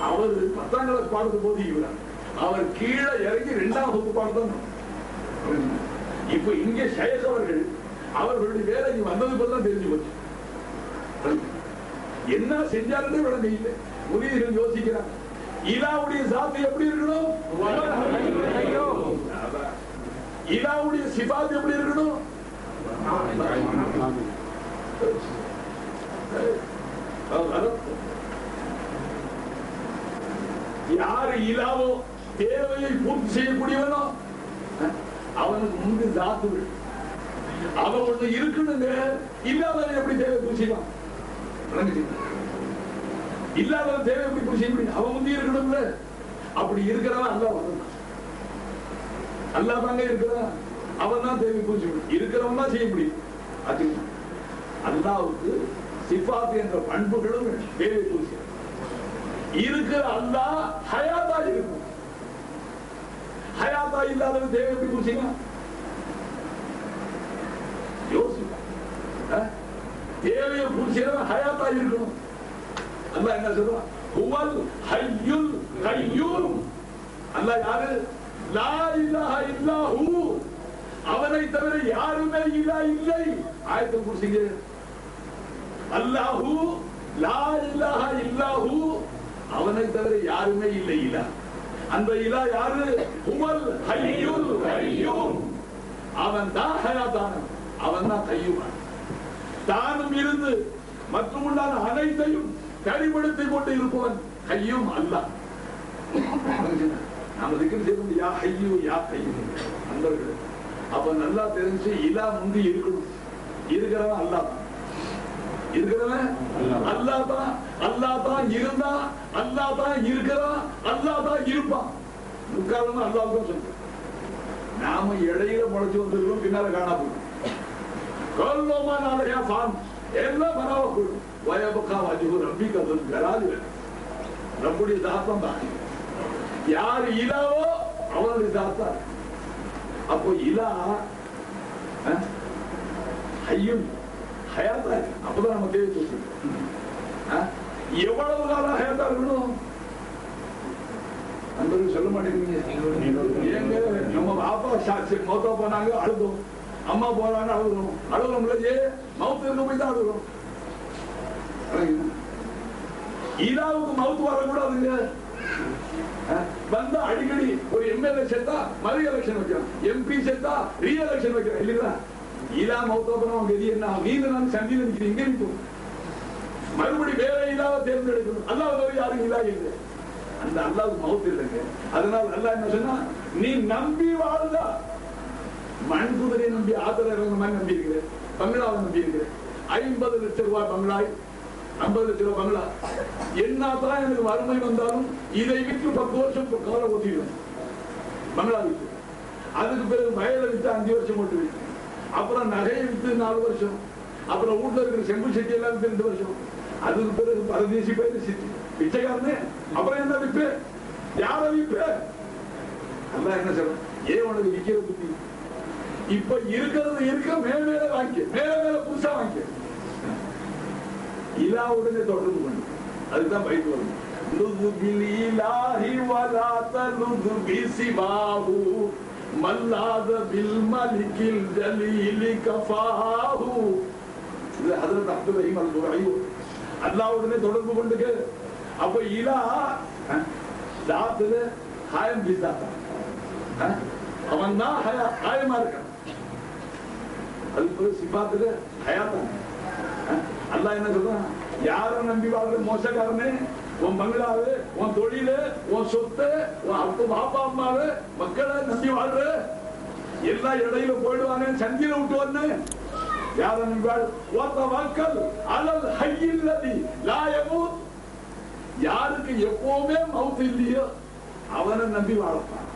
அவர் 10ஆம் கிளாஸ் பாடத்தை போதிக்கிறார். அவர் கீழே இறங்கி 2ஆம் வகுப்பு பாடத்தான். இப்ப இங்கே ஷேக் அவர்களுடைய வேலை வந்தது போதுதான் தெரிஞ்சு போச்சு. என்ன செஞ்சாருன்னு விளங்க இல்லை. முரீதுகள் யோசிக்கிறாங்க, இலாவுடைய சாத்து எப்படி இருக்கணும், இலாவுடைய சிபாத் எப்படி இருக்கணும். யாரு இலாவோ தேவையை பூர்த்தி செய்யக்கூடியவனோ அவனுக்கு முன்பு சாத்து அவன் ஒண்ணு இருக்கணுங்க. இல்லாதவன் எப்படி தேவை பூர்த்தி செய்வான்? இல்லாதவன் தேவை எப்படி பூர்த்தி செய்ய முடியும்? அவன் முந்தி இருக்கணும்ல. அப்படி இருக்கிறவன் அல்லா வரணும். அல்லா தாங்க இருக்கிறான். அவன் தான் தேவை பூர்த்தி செய்யணும். இருக்கிறவன் தான் செய்ய முடியும். அது அல்லாவுக்கு சிஃபாத் என்ற பண்புகளும் தேவை பூர்த்தி இருக்கிற அல்லாஹ் ஹயாத்தா இருக்கும். ஹயாத்தா இல்லாதவன் தேவை எப்படி பூர்த்தி செய்யலாம்? தேவையை பூர்த்தி ஹயாத்தா இருக்கணும். அல்லாஹ் என்ன சொல்றான்? ஹுவல் ஹய்யுல் கய்யூம். அல்லாஹ் யாரு? லா இலாஹ இல்லஹு. அவனை தவிர யாருமே இலா இல்லை. ஆயத்தை பூர்த்திங்க. அல்லாஹு லா இலாஹ இல்லஹு. அவனை தவிர யாருமே இல்லை இலா. அந்த இலா யாரு? ஹுவல் ஹய்யுல் கய்யூம். அவன் தான் ஹயாத்தான, அவன் தான் கையுமான். தானும் இருந்து மற்றும் உண்டான அனைத்தையும் கடிபடுத்திக் கொண்டு இருப்பவன் கையும் அல்லாஹ். நாம திக்ர் செய்யணும், யா ஹய்யூ யா கையூம். அன்பர்களே, அப்ப நல்லா தெரிஞ்சு இலா முந்தி இருக்கணும். இருக்கிறவன் அல்லாஹ், இருக்கிறவன் அல்லாஹ் தான். அல்லாஹ் தான் இருந்தா, அல்லாஹ் தான் இருக்கிறான், அல்லாஹ் தான் இருப்பான். முக்காலமா அல்லாஹ் தான் சொல்றேன். நாம இடையில முளைச்சு வந்துருக்கோம், பின்னால காணாம எல்லாம் பரவாயில்ல. வயபக்கா வஜ்ஹு ரப்பிக துல் ஜலாலி. நம்முடைய தாத்தம் தான். யார் இலாவோ அவனுடைய தாத்தா. அப்போ இலா ஹய்யும் ஹயாத்தா இருக்கு. அப்பதான் நம்ம தேவை தோற்று. எவ்வளவு காலம் ஹயாத்தா இருக்கணும் நண்பர்கள் சொல்ல மாட்டேங்கிறீங்க. ஏங்க நம்ம பாப்பா மௌத்தா போனாங்க அழுதோம், அம்மா போறாங்க அழுகுறோம். அழுகுறோம்ல, ஏ மவுத்து இருக்க போய் தான் அழுகுறோம். இலாவுக்கு மவுத்து வரக்கூடாதுங்க. வந்தா அடிக்கடி ஒரு எம்எல்ஏ செத்தா மறு எலெக்ஷன் வைக்கிறோம், எம்பி செத்தா ரீ எலெக்ஷன் வைக்கிறோம் இல்லைங்களா? இலா மௌத்தோபனம் கதி என்ன? மீது நான் சந்தியில் நிற்கிறேன், இங்கே நிற்கும். மறுபடி வேற இலாவை தேர்ந்தெடுக்கணும். அல்லாஹ் யாரும் இலா இல்லை. அந்த அல்லாஹ்வுக்கு மவுத் இல்லைங்க. அதனால அல்லாஹ் என்ன சொன்னா, நீ நம்பி வாழ்ந்தா, மண் குதிரையை நம்பி ஆத்திர மாதிரி நம்பி இருக்கிறேன், பங்களாவை நம்பி இருக்கிறேன். 50 லட்சம் ரூபாய் பங்களாய், 50 லட்சம் ரூபாய் பங்களா என்னதான் எனக்கு வறுமை வந்தாலும் இதை விற்று 10 வருஷம் காலம் ஓட்டிடுவேன். பங்களா விற்று, அதுக்கு பிறகு வயலை விற்று 5 வருஷம் ஓட்டு விற்று, அப்புறம் நகையை விற்று 4 வருஷம், அப்புறம் வீட்டுல இருக்கிற செம்பு செட்டி எல்லாம் விற்று 2 வருஷம், அதுக்கு பிறகு பரதேசி பயிர் சிட்டி பிச்சைக்காரனே. அப்புறம் என்ன விற்ப? யார விற்ப? அல்லாஹ் என்ன சொல்ற? ஏன் உனக்கு விற்கிற புத்தி? இப்ப இருக்கிறது இருக்க மேல மேல வாங்கி, மேல மேல புதுசா வாங்கி இலாவுடனே தொடர்பு பண்ணு. அதுதான் பைபிள் வருது. லுதுபில் இலாஹி வலா தலுது சிவாஹு மல்லாத பில் மலிகில் ஜலீலி கஃபாஹு இது ஹஜ்ரத் அப்துல் ரஹீம் அல்-துரைய் அல்லாஹ்வுடனே தொடர்பு கொண்டுக்கு. அப்ப இலா தாத்துல காயம் பிஸ்தாத்தா அவன் தான் காயமா இருக்கான். அது சிபாத்துல ஹயாத்தா. அல்லாஹ் என்ன சொல்றான், யாரை நம்பி வாழ்ற மோசக்காரனே, உன் பங்களாவு, உன் தொழிலு, உன் சொத்து, உன் அப்பா பாப்பா அம்மாவு, மக்களை நம்பி வாழ்ற எல்லா இடையில போயிடுவாங்க, சந்தியில விட்டு வந்து யாரை நம்பி வாழ் வாக்கல் அலல் ஹய்யில் லதி லா யமூத். யாருக்கு எப்பவுமே மவுத் இல்லையோ அவனை நம்பி வாழப்பான்.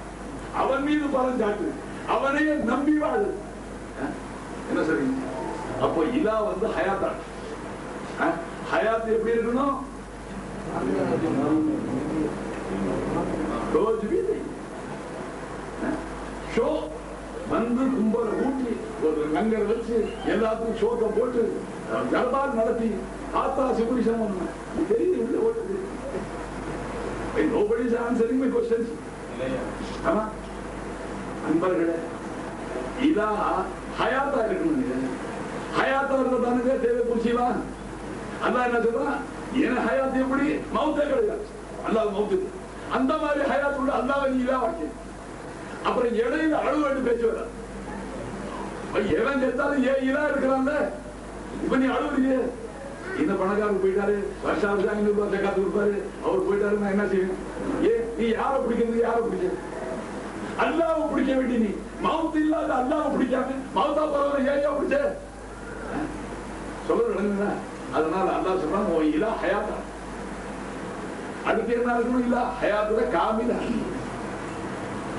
அவன் மீது பலம் சாட்டு, அவனையே நம்பி வாழு. என்ன சரி? அப்போ இலா வந்து ஹயாத்தா. ஹயாத் எப்படி இருக்கணும்? வந்து கும்பல ஊட்டி ஒரு லங்கர் வச்சு எல்லாத்துக்கும் சோத்தை போட்டு தர்பார் நடத்தி ஆத்தா சிபுரிசம் தெரியுது உள்ள ஓட்டுது. Nobody is answering my questions. ஆமா அன்பர்களே, இதா ஹயாத்தா இருக்கணும். ஹயாத்தா இருந்தானுங்க தேவை புரிச்சிவா. அல்லாஹ் என்ன சொல்றான், என் ஹயாத் எப்படி மௌத்தே கிடையாது. அல்லாஹ் மௌத்து அந்த மாதிரி ஹயாத் உள்ள அல்லாஹ் நீ இல்லா வாக்கி. அப்புறம் இடையில அழுவேண்டு பேச்சு வர எவன் செத்தாலும் ஏன் இதா இருக்கிறான்ல. இப்ப நீ அழுவுறியே, இந்த பணக்காரர் போயிட்டாரு, வருஷம் வருஷம் 500 ரூபாய் காத்து கொடுப்பாரு, அவர் போயிட்டாரு, நான் என்ன செய்வேன்? ஏன் நீ யாரை பிடிக்கிறது? யாரை பிடிக்க? அல்லாஹ்வை பிடிக்க வேண்டிய நீ மவுத் இல்லாத அல்லாஹ்வை பிடிக்காம மவுத்தா பரவாயில்ல ஏன் பிடிச்ச சொல்ல நடக்குதா? அதனால அல்லாஹ் சொல்றான், ஓ இலா ஹயாத்தா. அடுத்து என்ன இருக்கணும்? இல்ல ஹயாத்துல காமிலா.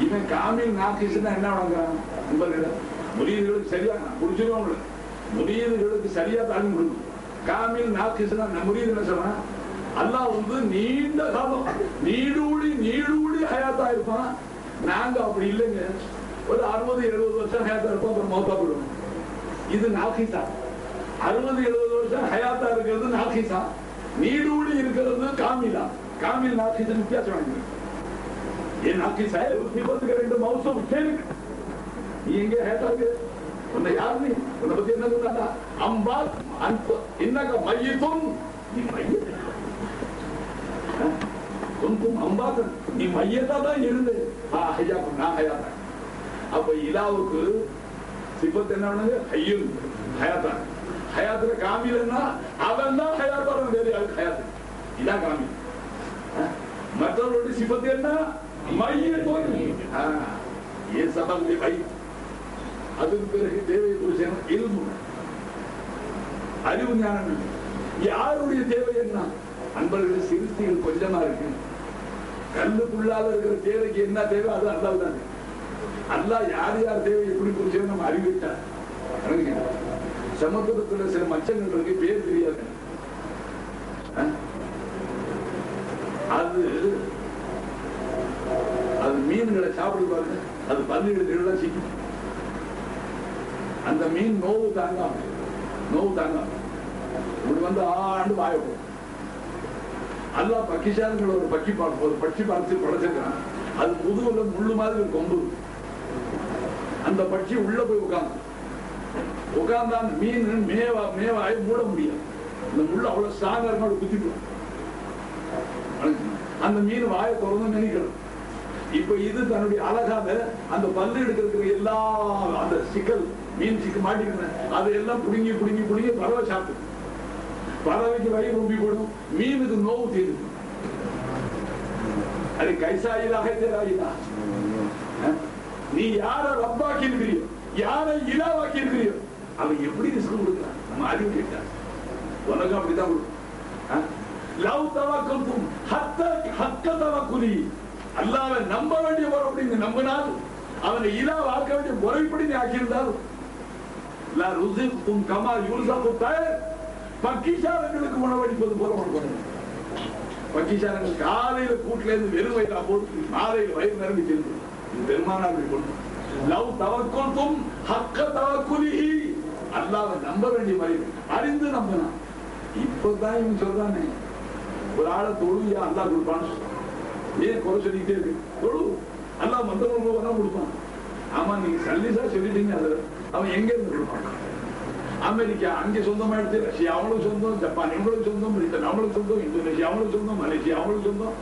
இவன் காமில் நாக்கிஸ்னா என்ன வழங்குறான்? உங்களை முரீதுகளுக்கு சரியா புடிச்சிடும். உங்களுக்கு முரீதுகளுக்கு சரியா தாழ்ந்து கொடுக்கும். காமில் நாக்கிஸ்னா முரீது என்ன சொல்றான், அல்லாஹ் வந்து நீண்ட காலம் நீடூடி ஹயாத்தா இருப்பான். நாங்க அப்படி இல்லைங்க, ஒரு 60-70 வருஷம் ஹயாத்தா இருப்போம், அப்புறம் மௌத்தா போடுவோம். இது நாக்கிசா. 60-70 வருஷம் ஹயாத்தா இருக்கிறது நாக்கிசா, நீடூடி இருக்கிறது காமிலா. காமில் நாக்கிசா வித்தியாசம் வாங்க. ஏன் நாக்கிசா விபத்துக்கு 2 மௌசம் இருக்கு. நீ எங்க ஹேட்டாக்கு உன்னை யாரு? நீ உன்னை பத்தி என்ன சொன்னா, அம்பா என்னங்க மையத்தும் நீ மையத்தை கொஞ்சம் அம்பாத்தன் நீ மையத்தா தான் இருந்து நான் ஹயாத்தா. அப்ப இலாவுக்கு சிபத் என்ன? ஹையும் ஹயாத்தா. ஹயாத்துல காமிலன்னா அவன் தான் ஹயாத்தா, வேற யாருக்கு ஹயாத்து? இதான் காமி. மற்றவருடைய சிபத்து என்ன? மையத்தோடு ஏன் சபம் வை. அதுக்கு பிறகு தேவை இல்மு, அறிவு ஞானம். யாருடைய தேவை என்ன? அன்பர்கள் சிறுத்திகள் கொஞ்சமா இருக்கு. கல்லுக்குள்ளால இருக்கிற தேவைக்கு என்ன தேவை அது அல்லாஹ் தான். அல்லாஹ் யார் யார் தேவை எப்படி புரிஞ்சு நம்ம அறிவிட்டார். சமுத்திரத்துல சில மச்சங்கள் இருக்கு, பேர் தெரியாது. அது அது மீன்களை சாப்பிடு பாருங்க, அது பல்லுகளை சிக்கும். அந்த மீன் நோவு தாங்காம இப்படி வந்து ஆண்டு வாய போகும். அல்லாஹ் பக்கிஷான்கள் ஒரு பட்சி பார்த்து படைச்சிருக்கான். அது முதுகுல முள்ளு மாதிரி ஒரு கொம்பு. அந்த பட்சி உள்ள போய் உட்கார்ந்தான் மீன் மேவாய் மூட முடியாது. அந்த முள்ளு அவ்வளவு ஸ்ட்ராங்கா இருக்கும், குத்திடும். அந்த மீன் வாயை திறந்து நினைக்கணும். இப்ப இது தன்னுடைய அழகாக அந்த பல்லு எடுக்கிறதுக்கு எல்லா அந்த சிக்கல் மீன் சிக்கல் மாட்டிக்கிறேன் அதையெல்லாம் புடுங்கி பறவை சாப்பிட்டு பறவைக்கு வயிறு ரொம்பி போடும், மீனுக்கு நோவு தீர்ந்து. அது கைசாயிலாக தேராயிலா. நீ யார ரப்பாக்கி இருக்கிறியோ, யாரை இலாவாக்கி இருக்கிறியோ, அவன் எப்படி ரிஸ்க் கொடுக்கிறான்? நம்ம அறிவு கேட்டார். உனக்கு அப்படித்தான் கொடுக்கும். லவ் தவக்கல்தும் ஹக்க தவக்குலி. அல்லாஹ்வை நம்ப வேண்டிய முறை அப்படி நம்பினால், அவனை இலாவாக்க வேண்டிய முறைப்படி நீ ஆக்கியிருந்தால், லா ருஸிக்தும் கமா யுர்ஸகு தய்ர். பக்கிஷாரங்களுக்கு உணவளிப்பது போல உணவு. பக்கிஷாரங்கள் காலையில கூட்டுல இருந்து வெறும் வயிறா போட்டு மாலையில் வயிறு நிரம்பி சென்று பெருமானா அப்படி கொண்டு லவ் தவக்கல்தும் ஹக்க தவக்குலிஹி. அல்லாஹ்வை நம்ப வேண்டிய முறை அறிந்து நம்பினான். இப்பதான் இவன் சொல்றானே, ஒரு ஆளை தொழுவியா அல்லாஹ் கொடுப்பான்னு சொல்றான். ஏன் குறை சொல்லிக்கிட்டே இருக்கு? தொழு, அல்லாஹ் மத்தவங்களுக்கு கொடுப்பான். ஆமா, நீங்க சல்லிசா சொல்லிட்டீங்க, அது அவன் எங்க இருந்து கொடுப்பான்? அமெரிக்கா அங்கே சொந்தமாயிடுச்சு, ரஷ்யா அவங்களுக்கு சொந்தம், ஜப்பான் இவங்களுக்கு சொந்தம், பிரிட்டன் அவங்களுக்கு சொந்தம், இந்தோனேஷியா அவங்களுக்கு சொந்தம், மலேசியா அவங்களுக்கு சொந்தம்.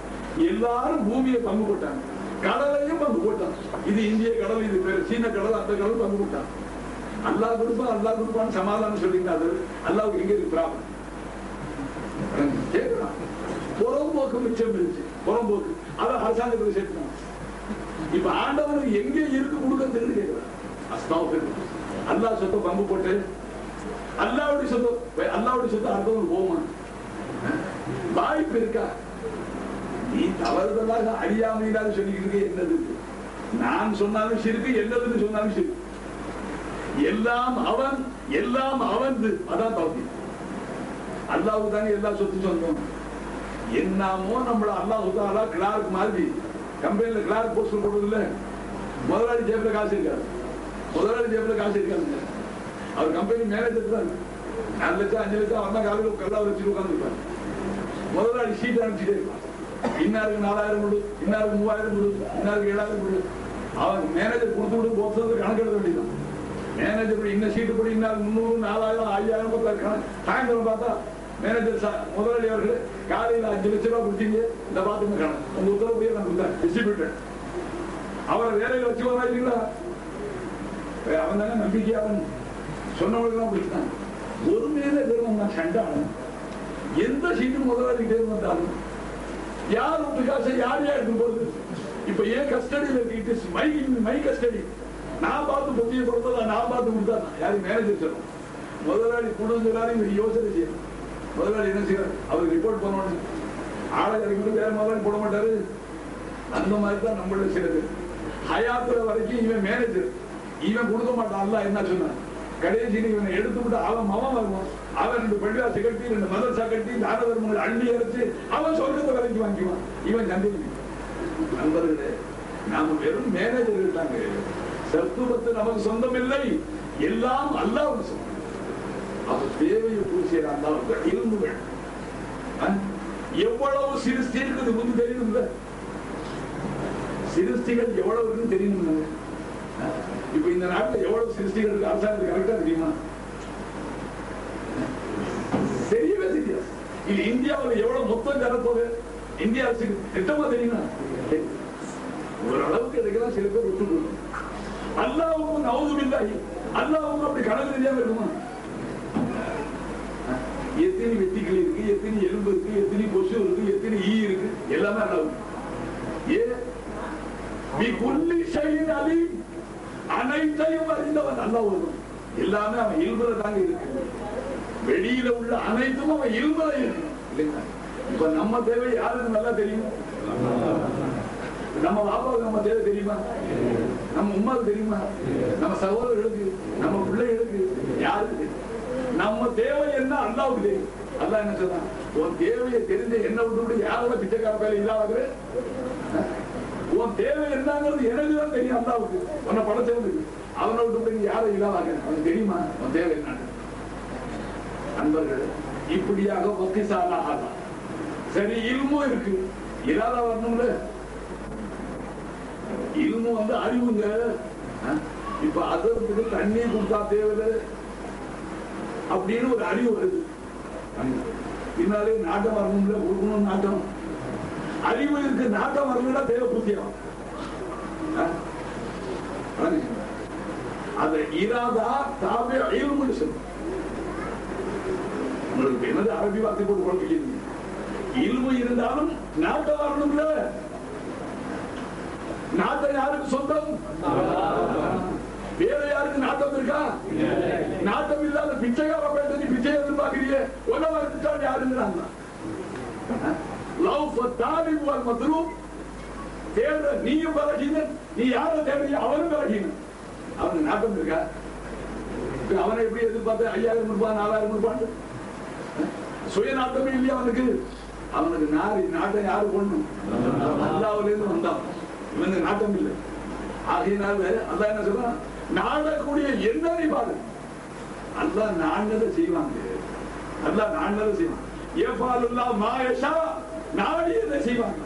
எல்லாரும் பூமியை பங்கு போட்டாங்க, கடலையும் பங்கு போட்டாங்க. இது இந்திய கடல், இது பேரு சீன கடல், அந்த கடல் பங்கு போட்டாங்க. அல்லாஹ் கொடுப்பான் அல்லாஹ் கொடுப்பான்னு சமாதானம் சொல்லிங்க. அது அல்லாவுக்கு எங்க இருக்கு ப்ராப்ளம்? கேட்கலாம். புறம்போக்கு மிச்சம் இருந்துச்சு, புறம்போக்கு அதை அரசாங்கத்தில் சேர்த்துனாங்க. இப்ப ஆண்டவனுக்கு எங்க இருக்கு கொடுக்கறதுன்னு கேட்கிறான். அல்லாஹ் சொத்தை பங்கு போட்டு அல்லாவுடைய சொத்து அடுத்தவங்க போமா? வாய்ப்பு இருக்கா? நீ தவறுதலாக அறியாமையிலாத சொல்லிக்கிட்டு என்னது? நான் சொன்னாலும் சிறுக்கு, என்னதுன்னு சொன்னாலும் சிறுக்கு. எல்லாம் அவன், எல்லாம் அவன். அதான் தவறு. அல்லாஹ்வுக்கு தாங்க எல்லா சொத்து சொந்தம். என்னமோ நம்மள அல்லாஹ் கிளார்க் மாதிரி கம்பெனில கிளார்க் போஸ்ட் போடுறதுல முதலாளி ஜேபில் காசு இருக்காது. முதலாளி ஜேபில் காசு இருக்காதுங்க. அவர் கம்பெனி மேனேஜர் தான். 4 லட்சம் 5 லட்சம் அவன் தான் காலையில் கல்லா வச்சுட்டு உட்காந்துருப்பாரு. முதலாளி சீட் அனுப்பிச்சுட்டே இருப்பான். இன்னாருக்கு 4000 கொடு, இன்னாருக்கு 3000 கொடு, இன்னாருக்கு 7000 கொடு. அவன் மேனேஜர் கொடுத்து விட்டு போகிறது கணக்கெடுக்க வேண்டியதான். மேனேஜர் இன்ன சீட்டு படி இன்னாருக்கு 300, 4000, 5000 10,000. சாயந்தரம் பார்த்தா மேனேஜர் முதலாளி அவர்கள் காலையில் 5 லட்சம் ரூபாய் கொடுத்தீங்க, இந்த பாத்துங்க கணக்கு உங்க உத்தரவுடைய நான் கொடுத்தேன் டிஸ்ட்ரிபியூட்டர். அவரை வேலையில் வச்சு வராங்களா? அவன் தானே நம்பிக்கை. அவன் சொன்னவங்களுக்கு தான் பிடிச்சான். ஒரு மேல பெருமை சண்டான எந்த சீட்டு முதலாளிகிட்டே வந்தாலும் யார் விட்டு காசை யார் எடுத்து போகுது? இப்ப ஏன் கஸ்டடியில் இருக்கு? My custody. நான் பார்த்து பொத்தியை கொடுத்ததா, நான் பார்த்து கொடுத்தா யாரும் மேனேஜர் சொல்லணும். முதலாளி கொடுங்கிறாரு யோசனை செய்யணும். முதலாளி என்ன செய்யறாரு? அவருக்கு ரிப்போர்ட் பண்ணணும். ஆளை வேற முதலாளி போட மாட்டாரு. அந்த மாதிரி தான் நம்மளோட சிலது. ஹயாத்துல வரைக்கும் இவன் மேனேஜர், இவன் கொடுக்க மாட்டான். அல்லாஹ் என்ன சொன்னான்? கடைசியில் இவனை எடுத்து விட்டு அவன் மவன் வருவான். அவன் 2 பள்ளிவாசை கட்டி 2 மதரசா கட்டி தான தர்மங்கள் அள்ளி அரைச்சு அவன் சொர்க்கத்தை விலைக்கு வாங்கிக்குவான். இவன் சந்திக்க. நண்பர்களே, நாம வெறும் மேனேஜர்கள் தாங்க. சத்துவத்து நமக்கு சொந்தம் இல்லை, எல்லாம் அல்லாஹ்வுக்கு சொந்தம். அவர் தேவையை பூசிய அல்லாஹ்வுக்கு இருந்துகள். எவ்வளவு சிருஷ்டி இருக்குது முன்பு தெரியணும்ல. சிருஷ்டிகள் எவ்வளவு இருக்குன்னு தெரியணும். இப்ப இந்த நாட்டில் எவ்வளவு சிருஷ்டிகள் இருக்கு அரசாங்கத்துக்கு கரெக்டா தெரியுமா? தெரியவே தெரியாது. இல்ல இந்தியாவில் எவ்வளவு மொத்தம் ஜனத்தொகை இந்திய அரசுக்கு திட்டமா தெரியுமா? ஓரளவுக்கு எடுக்கலாம். சில பேர் விட்டுக்கணும். அல்லாஹ்வுக்கும் நவுதுபில்லாஹி, அல்லாஹ்வுக்கும் அப்படி கணக்கு தெரியாம இருக்குமா? எத்தனை வெட்டிகள் இருக்கு, எத்தனை எலும்பு இருக்கு, எத்தனை கொசு இருக்கு, எத்தனை ஈ இருக்கு, எல்லாமே அல்லாஹ்வுக்கு. அனைத்தையும் அறிந்தவன் அல்லாஹ். எல்லாமே அவன் இல்முல தாங்க இருக்கு. வெளியில உள்ள அனைத்தும் அவன் இல்முல இருக்கு. இப்ப நம்ம தேவை யாருக்கு நல்லா தெரியும்? நம்ம பாப்பாவுக்கு நம்ம தேவை தெரியுமா? நம்ம உமாவுக்கு தெரியுமா? நம்ம சகோதரர்களுக்கு, நம்ம பிள்ளைகளுக்கு யாருக்கு தெரியும்? நம்ம தேவை என்ன அல்லாஹ்வுக்கு தெரியும். அல்லாஹ் என்ன சொல்றான்? உன் தேவையை தெரிஞ்ச என்ன விட்டு யாரோட பிச்சைக்கார வேலை இல்லாத உன் தேவை என்னங்கிறது எனக்கு தான் தெரியும். அல்லாஹ்வுக்கு உன்னை படைச்சவனுக்கு. அவனை விட்டு யாரும் இல்லாத அவனுக்கு தெரியுமா உன் தேவை என்ன? நண்பர்கள், இப்படியாக வக்கிசாலாக சரி இல்மும் இருக்கு. இல்லாத வரணும்ல. இல்மு அறிவுங்க. இப்ப அதற்கு தண்ணி கொடுத்தா தேவை அப்படின்னு ஒரு அறிவு வருது. பின்னாலே நாட்டம் வரணும்ல, கொடுக்கணும் நாட்டம். அறிவு இருக்கு, நாட்டம் வரணும்னா தேவை பூத்தியம். அந்த இராதா தாபே இல்முன்னு சொல்லும். உங்களுக்கு என்னது அரபி வார்த்தை போட்டு குழப்பிக்கிறீங்க? இல்மு இருந்தாலும் நாட்டம் வரணும்ல. நாட்டம் யாருக்கு சொந்தம்? வேற யாருக்கு நாட்டம் இருக்கா? நாட்டம் இல்லாத பிச்சைக்கார பேசி பிச்சை எதிர்பார்க்கிறீங்க. உலகம் யாருங்கிறாங்க? நீயும் பலகீனன், நீ யார தேவையோ அவனும் பலகீனன். அவனுக்கு நாட்டம் இருக்கா? அவனை எப்படி எதிர்பார்த்த 5000 ரூபாய் 4000 ரூபாய் சுய நாட்டமே இல்லையா அவனுக்கு? அவனுக்கு நாட்டம் யாரு கொண்டு அல்லாஹ்வுல இருந்து வந்தான். இவனுக்கு நாட்டம் இல்லை. ஆகையினால அல்லாஹ் என்ன சொல்றான்? நாடக்கூடிய என்னதை பாரு. அல்லாஹ் நாண்டதை செய்வாங்க. அல்லாஹ் நாண்டதை செய்வான். ஏஃபாலுல்லாஹ் மா யஷா, நாடியதை செய்வாங்க.